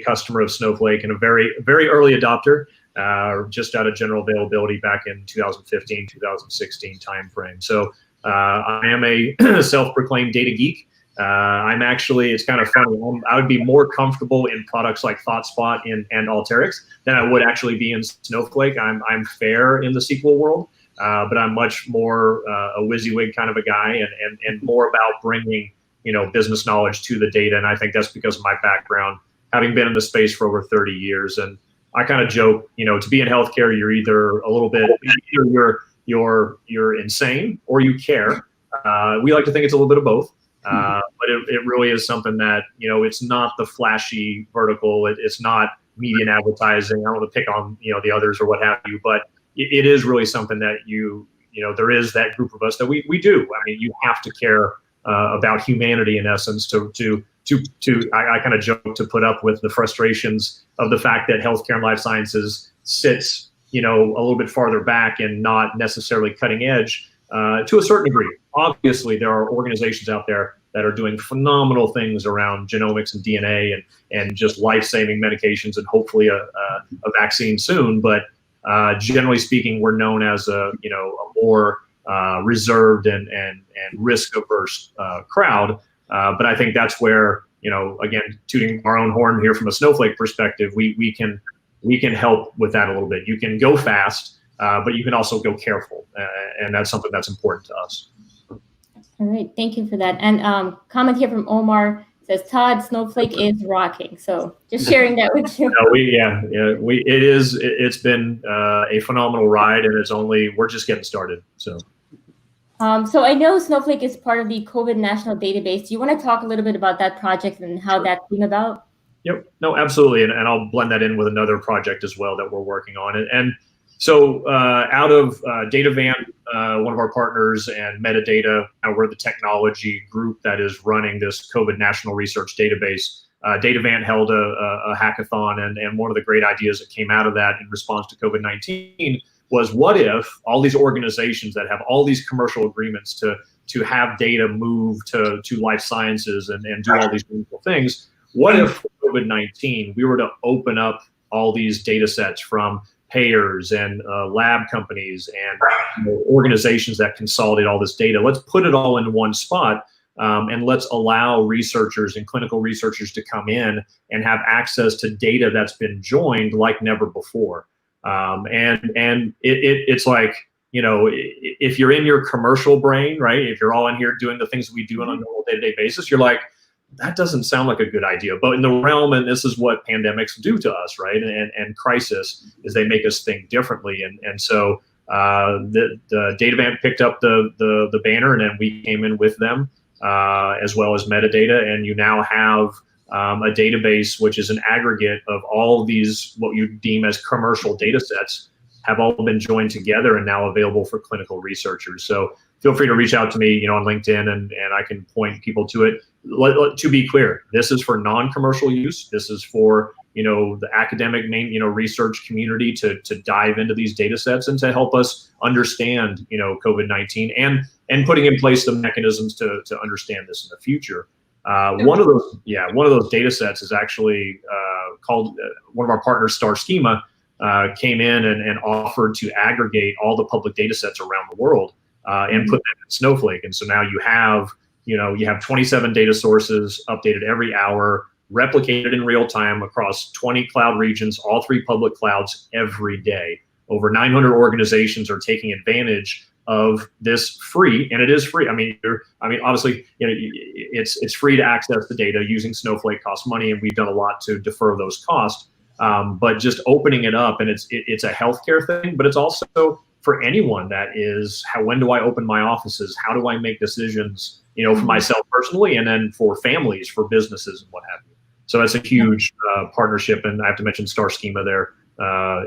customer of Snowflake and a very, very early adopter, just out of general availability back in 2015, 2016 timeframe. So I am a self-proclaimed data geek. I'm actually, it's kind of funny, I would be more comfortable in products like ThoughtSpot and Alteryx than I would actually be in Snowflake. I'm fair in the SQL world, but I'm much more a WYSIWYG kind of a guy and more about bringing, business knowledge to the data. And I think that's because of my background, having been in the space for over 30 years. And I kind of joke, to be in healthcare, you're either a little bit, either you're insane or you care. We like to think it's a little bit of both. But it really is something that, it's not the flashy vertical. It's not media and advertising. I don't want to pick on, the others or what have you, but it is really something that there is that group of us that we do. I mean, you have to care about humanity in essence I kind of joke to put up with the frustrations of the fact that healthcare and life sciences sits, a little bit farther back and not necessarily cutting edge to a certain degree. Obviously, there are organizations out there that are doing phenomenal things around genomics and DNA and just life-saving medications and hopefully a vaccine soon. But generally speaking, we're known as a more reserved and risk-averse crowd. But I think that's where, again, tooting our own horn here from a Snowflake perspective, we can help with that a little bit. You can go fast, but you can also go careful, and that's something that's important to us. All right, thank you for that. And comment here from Omar says, Todd, Snowflake is rocking. So just sharing that with you. It's been a phenomenal ride, and we're just getting started. So. So I know Snowflake is part of the COVID National Database. Do you want to talk a little bit about that project and how that came about? Yep, no, absolutely. And I'll blend that in with another project as well that we're working on. And so out of DataVant, one of our partners, and Metadata, we're the technology group that is running this COVID National Research Database. DataVant held a hackathon, and one of the great ideas that came out of that in response to COVID-19 was, what if all these organizations that have all these commercial agreements to have data move to life sciences and do all these wonderful things, what if COVID-19, we were to open up all these data sets from payers and lab companies and organizations that consolidate all this data? Let's put it all in one spot, and let's allow researchers and clinical researchers to come in and have access to data that's been joined like never before. And it's like, if you're in your commercial brain, right, if you're all in here doing the things that we do on a normal day-to-day basis, you're like, that doesn't sound like a good idea. But in the realm, and this is what pandemics do to us, right, and crisis, is they make us think differently. And so the DataVant picked up the banner, and then we came in with them, as well as Metadata, and you now have a database which is an aggregate of all of these, what you deem as commercial data sets, have all been joined together and now available for clinical researchers. So feel free to reach out to me, on LinkedIn, and I can point people to it. To be clear, this is for non-commercial use. This is for, the academic research community to dive into these data sets and to help us understand, COVID-19 and putting in place the mechanisms to understand this in the future. One of those data sets is actually called, one of our partners, Star Schema, came in and offered to aggregate all the public data sets around the world and put them in Snowflake. And so now you have 27 data sources updated every hour, replicated in real time across 20 cloud regions, all 3 public clouds every day. Over 900 organizations are taking advantage of this free, and it is free. I mean, obviously, it's free to access the data. Using Snowflake costs money, and we've done a lot to defer those costs. But just opening it up, and it's a healthcare thing, but it's also for anyone that is, when do I open my offices? How do I make decisions, for myself personally, and then for families, for businesses, and what have you. So that's a huge partnership, and I have to mention Star Schema there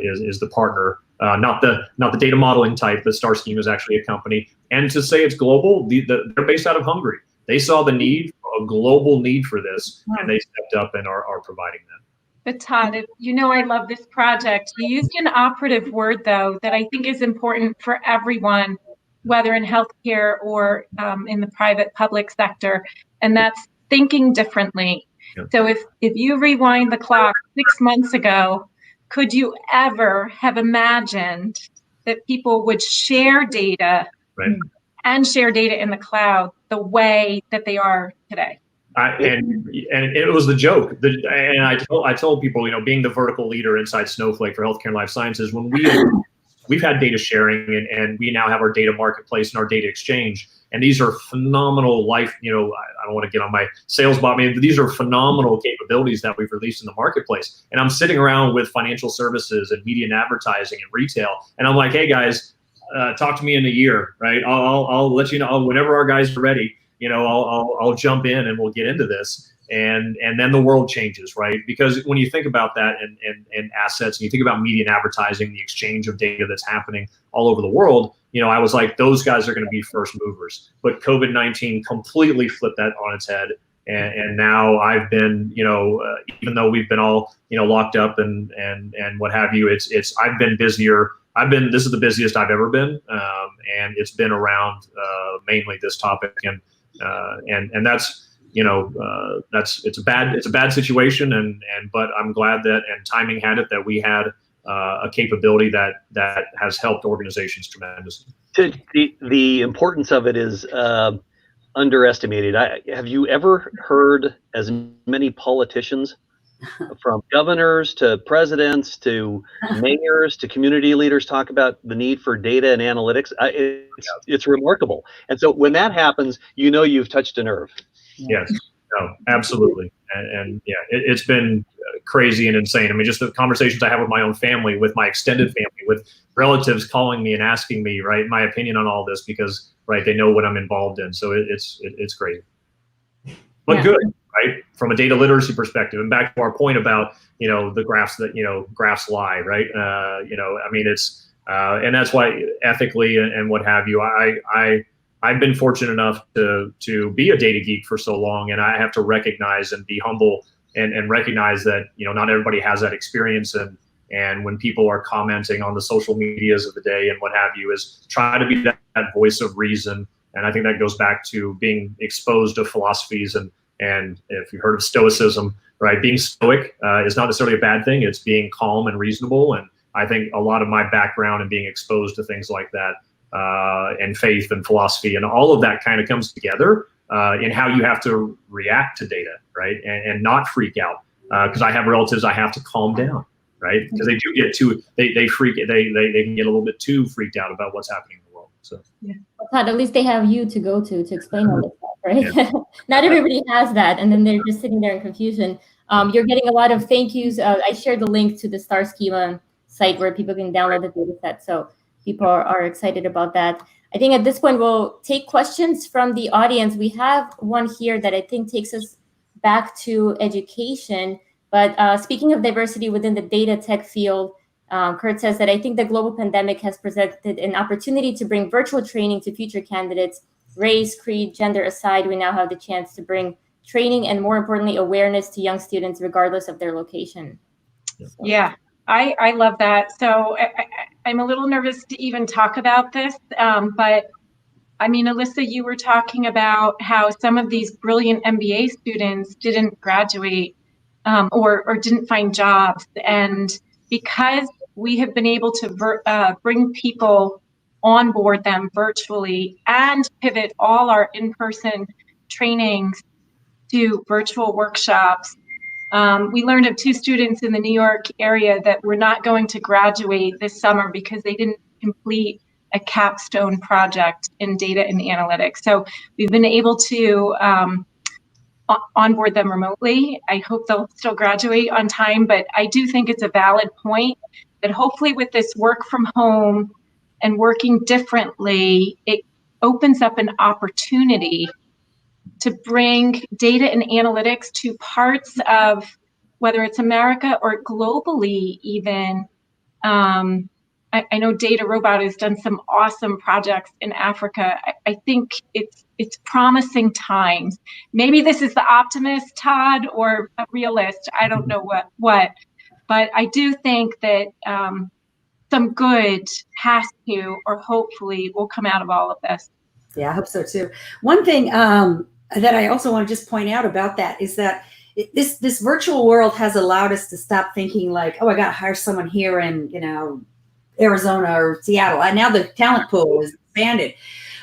is the partner, not the data modeling type. The Star Schema is actually a company, and to say it's global, they're based out of Hungary. They saw the need, a global need for this, and they stepped up and are providing that. But Todd, I love this project. You used an operative word, though, that I think is important for everyone, whether in healthcare or in the private public sector, and that's thinking differently. Yeah. So if you rewind the clock 6 months ago, could you ever have imagined that people would share data and share data in the cloud the way that they are today? And it was the joke. And I told people, being the vertical leader inside Snowflake for healthcare and life sciences, when we've had data sharing and we now have our data marketplace and our data exchange. And these are phenomenal I don't want to get on my sales bot, but these are phenomenal capabilities that we've released in the marketplace. And I'm sitting around with financial services and media and advertising and retail. And I'm like, hey guys, talk to me in a year, right? I'll let you know whenever our guys are ready. I'll jump in and we'll get into this, and then the world changes, right? Because when you think about that and assets, and you think about media and advertising, the exchange of data that's happening all over the world, I was like, those guys are going to be first movers. But COVID-19 completely flipped that on its head, and now I've been, even though we've been all locked up and what have you, I've been busier. This is the busiest I've ever been, and it's been around mainly this topic, and that's it's a bad situation, but I'm glad that, and timing had it, that we had a capability that has helped organizations tremendously. The importance of it is underestimated. Have you ever heard as many politicians, from governors to presidents to mayors to community leaders, talk about the need for data and analytics? It's remarkable. And so when that happens, you've touched a nerve. Yes, no, absolutely. And yeah, it's been crazy and insane. Just the conversations I have with my own family, with my extended family, with relatives calling me and asking me, right, my opinion on all this, because, right, they know what I'm involved in. So it's crazy, but good. Right, from a data literacy perspective, and back to our point about the graphs that graphs lie, right? It's and that's why ethically and what have you, I've been fortunate enough to be a data geek for so long, and I have to recognize and be humble and recognize that not everybody has that experience, and when people are commenting on the social medias of the day and what have you, is try to be that voice of reason. And I think that goes back to being exposed to philosophies and if you've heard of Stoicism, right, being stoic is not necessarily a bad thing. It's being calm and reasonable. And I think a lot of my background and being exposed to things like that and faith and philosophy and all of that kind of comes together in how you have to react to data, right, and not freak out. Because I have relatives, I have to calm down, right, because they do get they can get a little bit too freaked out about what's happening in the world. So yeah. Todd, at least they have you to go to explain all this stuff, right? Yeah. Not everybody has that, and then they're just sitting there in confusion. You're getting a lot of thank yous. I shared the link to the Star Schema site where people can download the data set, so people are excited about that. I think at this point we'll take questions from the audience. We have one here that I think takes us back to education. But speaking of diversity within the data tech field, Kurt says that I think the global pandemic has presented an opportunity to bring virtual training to future candidates. Race, creed, gender aside, we now have the chance to bring training and, more importantly, awareness to young students regardless of their location. So. Yeah, I love that. So I'm a little nervous to even talk about this, but Elissa, you were talking about how some of these brilliant MBA students didn't graduate or didn't find jobs. And because we have been able to bring people onboard them virtually and pivot all our in-person trainings to virtual workshops, we learned of 2 students in the New York area that were not going to graduate this summer because they didn't complete a capstone project in data and analytics. So we've been able to onboard them remotely. I hope they'll still graduate on time, but I do think it's a valid point that hopefully with this work from home and working differently, it opens up an opportunity to bring data and analytics to parts of, whether it's America or globally even. I know Data Robot has done some awesome projects in Africa. I think it's promising times. Maybe this is the optimist, Todd, or a realist. I don't know what, but I do think that some good has to, or hopefully will come out of all of this. Yeah, I hope so too. One thing that I also want to just point out about that is that this virtual world has allowed us to stop thinking like, oh, I got to hire someone here in, Arizona or Seattle. And now the talent pool is expanded.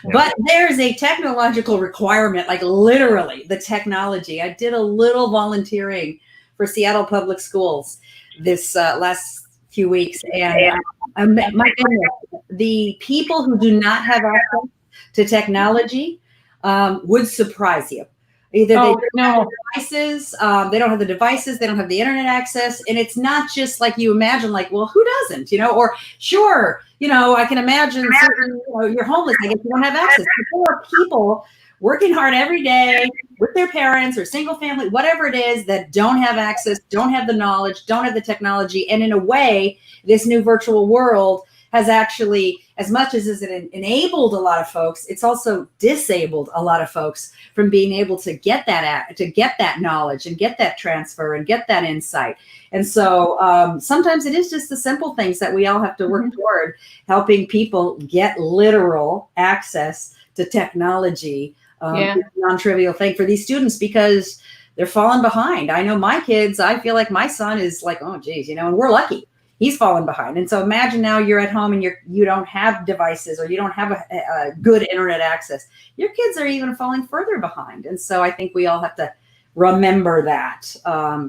Yeah. But there's a technological requirement, like literally the technology. I did a little volunteering for Seattle Public Schools this last few weeks. And my goodness, the people who do not have access to technology would surprise you. Either they don't have the devices, they don't have the devices, they don't have the internet access. And it's not just like you imagine, like, well, who doesn't, or sure, I can imagine certain, you're homeless, I guess you don't have access. But there are people working hard every day with their parents or single family, whatever it is, that don't have access, don't have the knowledge, don't have the technology. And in a way, this new virtual world has actually, as much as it enabled a lot of folks, it's also disabled a lot of folks from being able to get that knowledge and get that transfer and get that insight. And so sometimes it is just the simple things that we all have to work toward, helping people get literal access to technology. It's a non-trivial thing for these students because they're falling behind. I know my kids, I feel like my son is like, oh geez, and we're lucky. He's fallen behind. And so imagine now you're at home and you don't have devices or you don't have a good internet access. Your kids are even falling further behind. And so I think we all have to remember that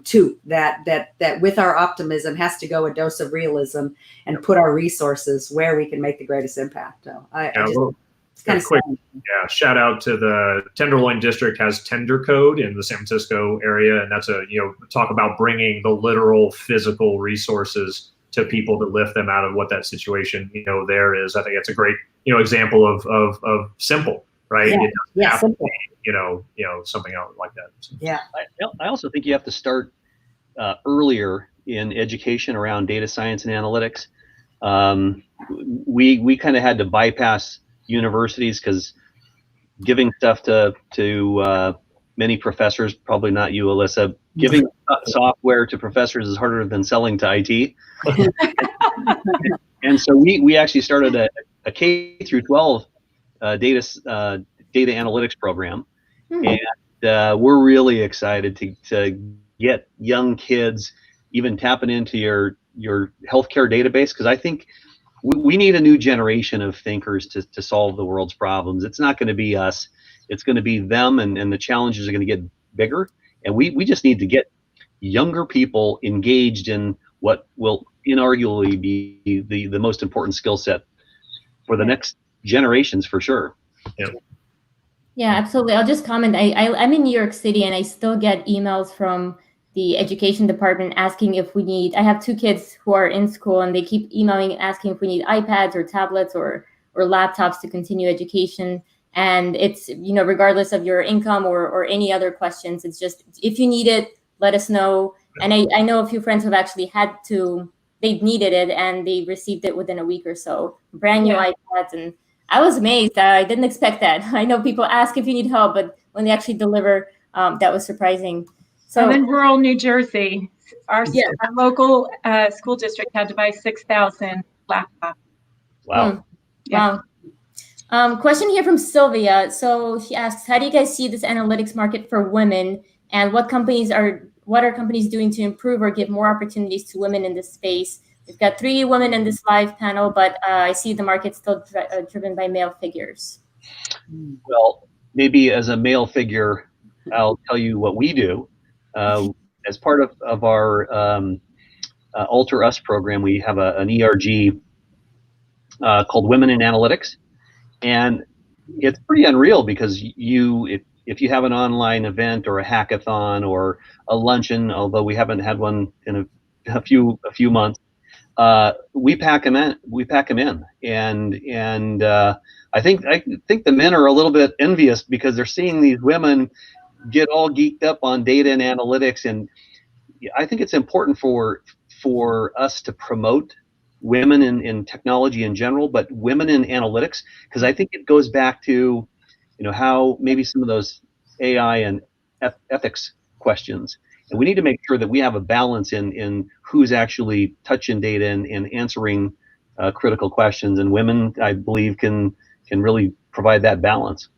too, that with our optimism has to go a dose of realism and put our resources where we can make the greatest impact. So it's kind of quick. Yeah, shout out to the Tenderloin District has Tender Code in the San Francisco area. And that's talk about bringing the literal physical resources to people to lift them out of what that situation, there is. I think it's a great, example of simple, right? Yeah. It doesn't have to be, something else like that. So. Yeah. I also think you have to start earlier in education around data science and analytics. We kind of had to bypass universities because giving stuff to many professors, probably not you, Elissa, giving software to professors is harder than selling to IT. And so we actually started a K through 12 data analytics program. And we're really excited to get young kids even tapping into your healthcare database, because I think we need a new generation of thinkers to solve the world's problems. It's not going to be us. It's going to be them, and the challenges are going to get bigger. And we just need to get younger people engaged in what will inarguably be the most important skill set for the next generations, for sure. Yeah, absolutely. I'll just comment. I'm in New York City, and I still get emails from the education department asking if we need, I have 2 kids who are in school, and they keep emailing and asking if we need iPads or tablets or laptops to continue education. And it's, regardless of your income or any other questions, it's just, if you need it, let us know. And I know a few friends who have actually they needed it and they received it within a week or so, brand new iPads. And I was amazed. I didn't expect that. I know people ask if you need help, but when they actually deliver, that was surprising. So I'm in rural New Jersey. Our local school district had to buy 6,000 laptops. Wow. Wow. Question here from Sylvia. So she asks, how do you guys see this analytics market for women, and what are companies doing to improve or give more opportunities to women in this space? We've got 3 women in this live panel, but I see the market still driven by male figures. Well, maybe as a male figure, I'll tell you what we do. As part of our Alteryx program, we have an ERG called Women in Analytics. And it's pretty unreal because if you have an online event or a hackathon or a luncheon, although we haven't had one in a few months, we pack them in. And I think the men are a little bit envious because they're seeing these women get all geeked up on data and analytics. And I think it's important for us to promote women in technology in general, but women in analytics, because I think it goes back to, how maybe some of those AI and ethics questions. And we need to make sure that we have a balance in who's actually touching data and answering critical questions. And women, I believe, can really provide that balance.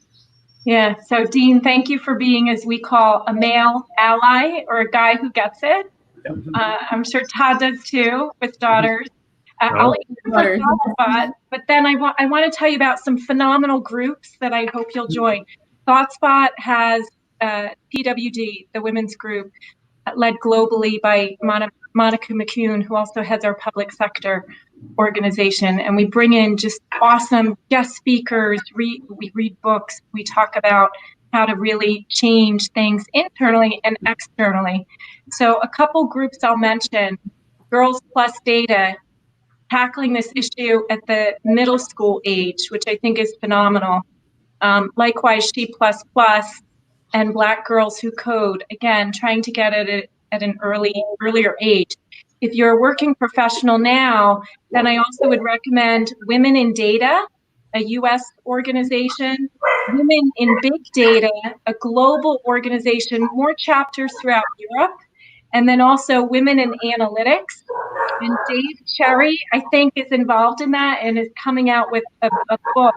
Yeah. So, Dean, thank you for being, as we call, a male ally, or a guy who gets it. Yep. I'm sure Todd does too, with daughters. I'll answer ThoughtSpot, but then I want to tell you about some phenomenal groups that I hope you'll join. ThoughtSpot has PWD, the women's group, led globally by Monica McCune, who also heads our public sector organization. And we bring in just awesome guest speakers. We read books. We talk about how to really change things internally and externally. So a couple groups I'll mention: Girls Plus Data, tackling this issue at the middle school age, which I think is phenomenal. Likewise, She++, and Black Girls Who Code, again, trying to get at it at an earlier age. If you're a working professional now, then I also would recommend Women in Data, a US organization, Women in Big Data, a global organization, more chapters throughout Europe, and then also Women in Analytics. And Dave Cherry, I think, is involved in that and is coming out with a book.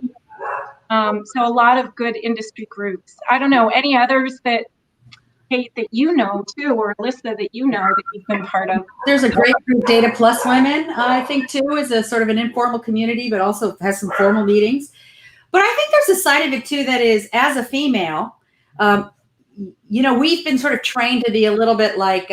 So a lot of good industry groups. I don't know, any others that, Kate, that you know too, or Elissa that you know that you've been part of? There's a great group, Data Plus Women, I think too, is a sort of an informal community, but also has some formal meetings. But I think there's a side of it too that is, as a female, we've been sort of trained to be a little bit like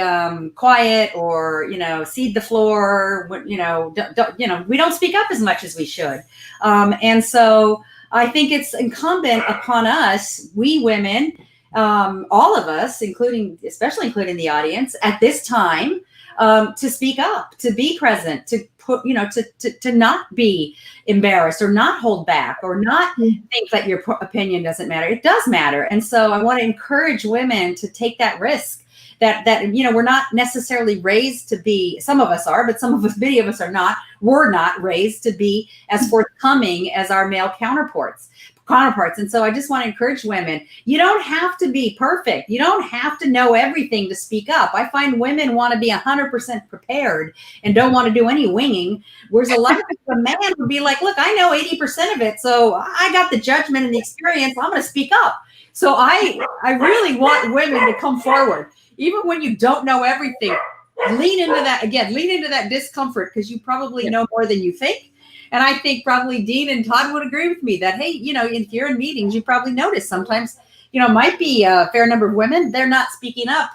quiet, or cede the floor. We don't speak up as much as we should, and so I think it's incumbent upon us, we women, all of us, especially including the audience, at this time, to speak up, to be present, to put, to not be embarrassed, or not hold back, or not think that your opinion doesn't matter. It does matter. And so I want to encourage women to take that risk, that we're not necessarily raised to be, some of us are, but many of us are not. We're not raised to be as forthcoming as our male counterparts. And so I just want to encourage women, you don't have to be perfect. You don't have to know everything to speak up. I find women want to be 100% prepared and don't want to do any winging. Whereas a lot of a man would be like, look, I know 80% of it, so I got the judgment and the experience. I'm going to speak up. So I really want women to come forward. Even when you don't know everything, lean into that discomfort, because you probably know more than you think. And I think probably Dean and Todd would agree with me that, hey, if you're in meetings, you probably notice sometimes, might be a fair number of women, they're not speaking up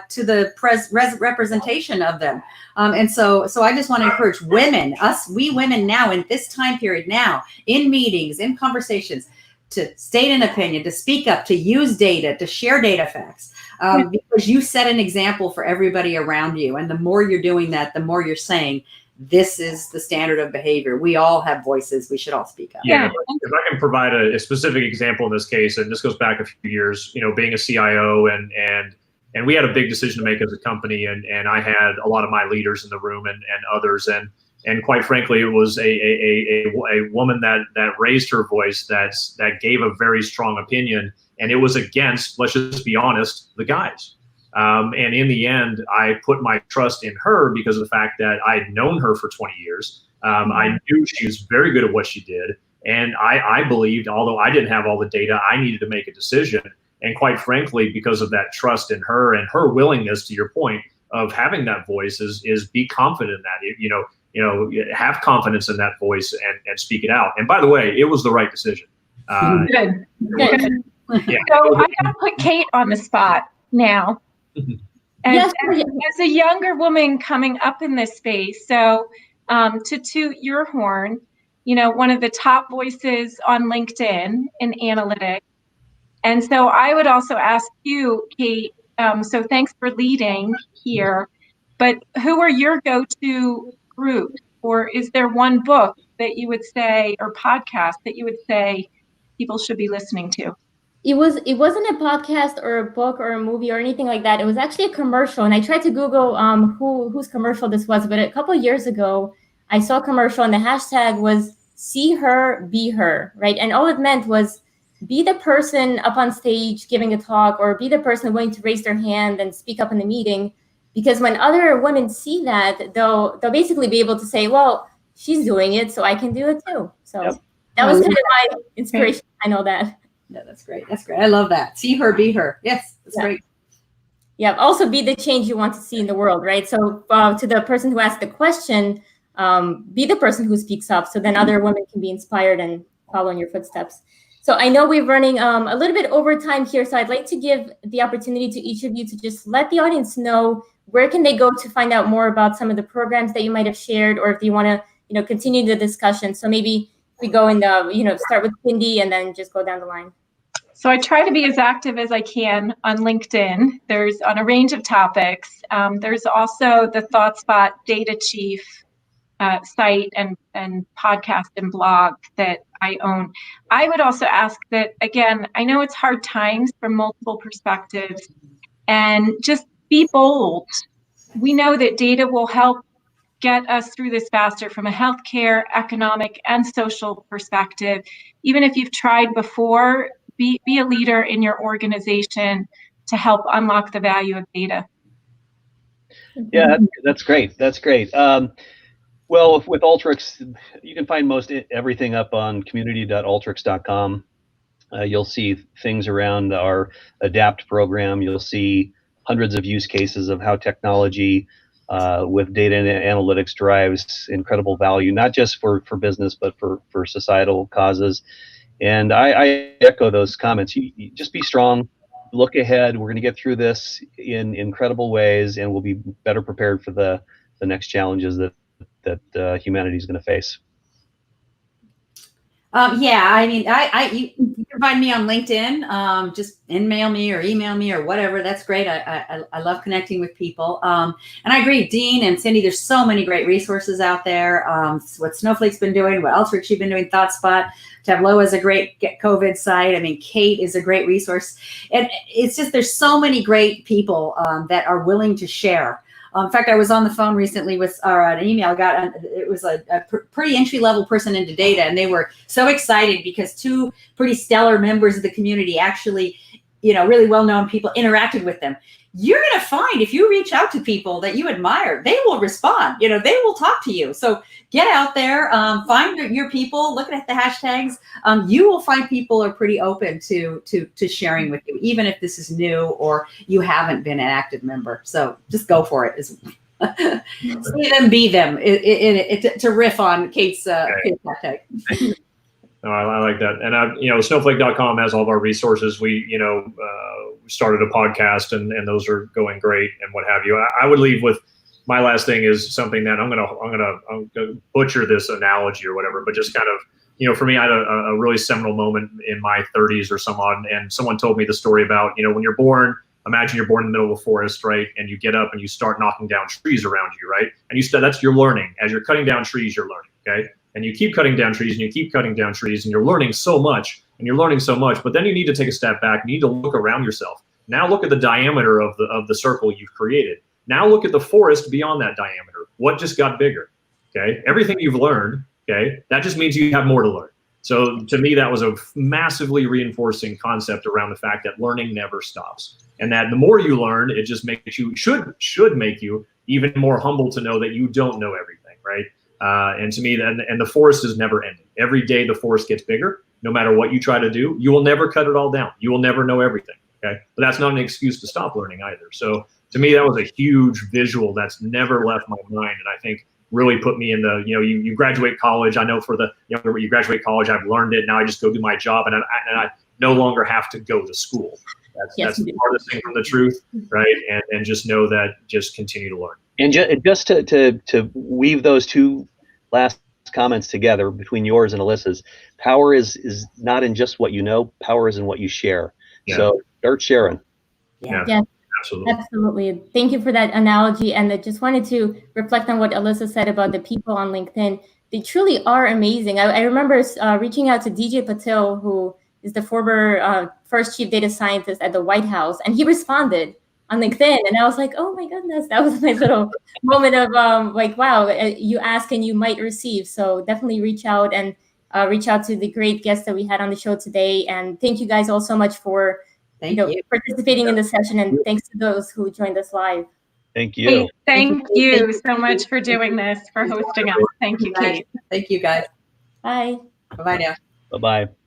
to the representation of them. And so I just want to encourage women, we women now in this time period now, in meetings, in conversations, to state an opinion, to speak up, to use data, to share data facts. Because you set an example for everybody around you. And the more you're doing that, the more you're saying, this is the standard of behavior. We all have voices. We should all speak up. Yeah. If I can provide a specific example in this case, and this goes back a few years, being a CIO, and we had a big decision to make as a company, and I had a lot of my leaders in the room and others, and quite frankly, it was a woman that raised her voice, that gave a very strong opinion, and it was against, let's just be honest, the guys. And in the end, I put my trust in her because of the fact that I had known her for 20 years. I knew she was very good at what she did. And I believed, although I didn't have all the data, I needed to make a decision. And quite frankly, because of that trust in her and her willingness, to your point, of having that voice is be confident in that, have confidence in that voice and speak it out. And by the way, it was the right decision. Good. Yeah. So I got to put Kate on the spot now. As a younger woman coming up in this space, so to toot your horn, one of the top voices on LinkedIn in analytics. And so I would also ask you, Kate, so thanks for leading here, but who are your go-to group, or is there one book that you would say, or podcast that you would say people should be listening to? It wasn't a podcast or a book or a movie or anything like that. It was actually a commercial, and I tried to Google whose commercial this was, but a couple of years ago, I saw a commercial, and the hashtag was "See Her, Be Her," right? And all it meant was be the person up on stage giving a talk, or be the person willing to raise their hand and speak up in the meeting, because when other women see that, they'll basically be able to say, "Well, she's doing it, so I can do it too." So that was kind of my inspiration. I know that. Yeah, that's great. That's great. I love that. See her, be her. Yes, that's great. Yeah, also be the change you want to see in the world, right? So to the person who asked the question, be the person who speaks up, so then other women can be inspired and follow in your footsteps. So I know we're running a little bit over time here, so I'd like to give the opportunity to each of you to just let the audience know where can they go to find out more about some of the programs that you might have shared, or if you want to, continue the discussion. So maybe we go in the, start with Cindi and then just go down the line. So I try to be as active as I can on LinkedIn. There's on a range of topics. There's also the ThoughtSpot Data Chief site and podcast and blog that I own. I would also ask that, again, I know it's hard times from multiple perspectives, and just be bold. We know that data will help get us through this faster from a healthcare, economic, and social perspective. Even if you've tried before, be a leader in your organization to help unlock the value of data. Yeah, that's great. That's great. Well, with Alteryx, you can find most everything up on community.alteryx.com. You'll see things around our ADAPT program. You'll see hundreds of use cases of how technology with data and analytics drives incredible value, not just for business, but for societal causes. And I echo those comments. You just be strong, look ahead. We're going to get through this in incredible ways, and we'll be better prepared for the next challenges that humanity is going to face. Yeah, I mean, you can find me on LinkedIn. Just email me or whatever. That's great. I love connecting with people. And I agree, Dean and Cindi, there's so many great resources out there. What Snowflake's been doing, what Alteryx you've been doing, ThoughtSpot, Tableau is a great COVID site. I mean, Kate is a great resource. And it's just, there's so many great people that are willing to share. In fact, I was on the phone recently with an email I got. It was a pretty entry-level person into data, and they were so excited because two pretty stellar members of the community, actually, really well-known people, interacted with them. You're going to find if you reach out to people that you admire, they will respond. They will talk to you. So get out there, find your people, look at the hashtags. You will find people are pretty open to sharing with you, even if this is new or you haven't been an active member. So just go for it. See them, be them. To riff on Kate's hashtag. No, I like that. And snowflake.com has all of our resources. We started a podcast and those are going great and what have you. I would leave with my last thing is something that I'm gonna butcher this analogy or whatever, but just kind of, for me, I had a really seminal moment in my 30s or some odd, and someone told me the story about, when you're born, imagine you're born in the middle of a forest, right? And you get up and you start knocking down trees around you, right? And that's your learning. As you're cutting down trees, you're learning, okay? And you keep cutting down trees and you keep cutting down trees and you're learning so much, but then you need to take a step back. You need to look around yourself. Now look at the diameter of the circle you've created. Now look at the forest beyond that diameter. What just got bigger? Okay, everything you've learned, okay, that just means you have more to learn. So to me, that was a massively reinforcing concept around the fact that learning never stops. And that the more you learn, it just makes you, should make you even more humble to know that you don't know everything, right? And to me, and the forest is never ending. Every day the forest gets bigger. No matter what you try to do, you will never cut it all down. You will never know everything, okay? But that's not an excuse to stop learning either. So to me, that was a huge visual that's never left my mind. And I think really put me in the, you graduate college. I know for the, when you graduate college, I've learned it. Now I just go do my job and I no longer have to go to school. That's the farthest thing from the truth, right? And just know that, just continue to learn. And just to weave those two last comments together between yours and Elissa's, power is not in just what you know, power is in what you share. Yeah. So start sharing. Yeah. Absolutely. Absolutely. Thank you for that analogy. And I just wanted to reflect on what Elissa said about the people on LinkedIn. They truly are amazing. I remember reaching out to DJ Patel, who is the former first chief data scientist at the White House, and he responded on LinkedIn. And I was like, oh my goodness, that was my little moment of like, wow, you ask and you might receive. So definitely reach out and reach out to the great guests that we had on the show today. And thank you guys all so much for participating in the session, and thanks to those who joined us live. Thank you. Hey, thank you so much for doing this, for hosting us. Thank you, Kate. Thank you, guys. Bye. Bye-bye now. Bye-bye.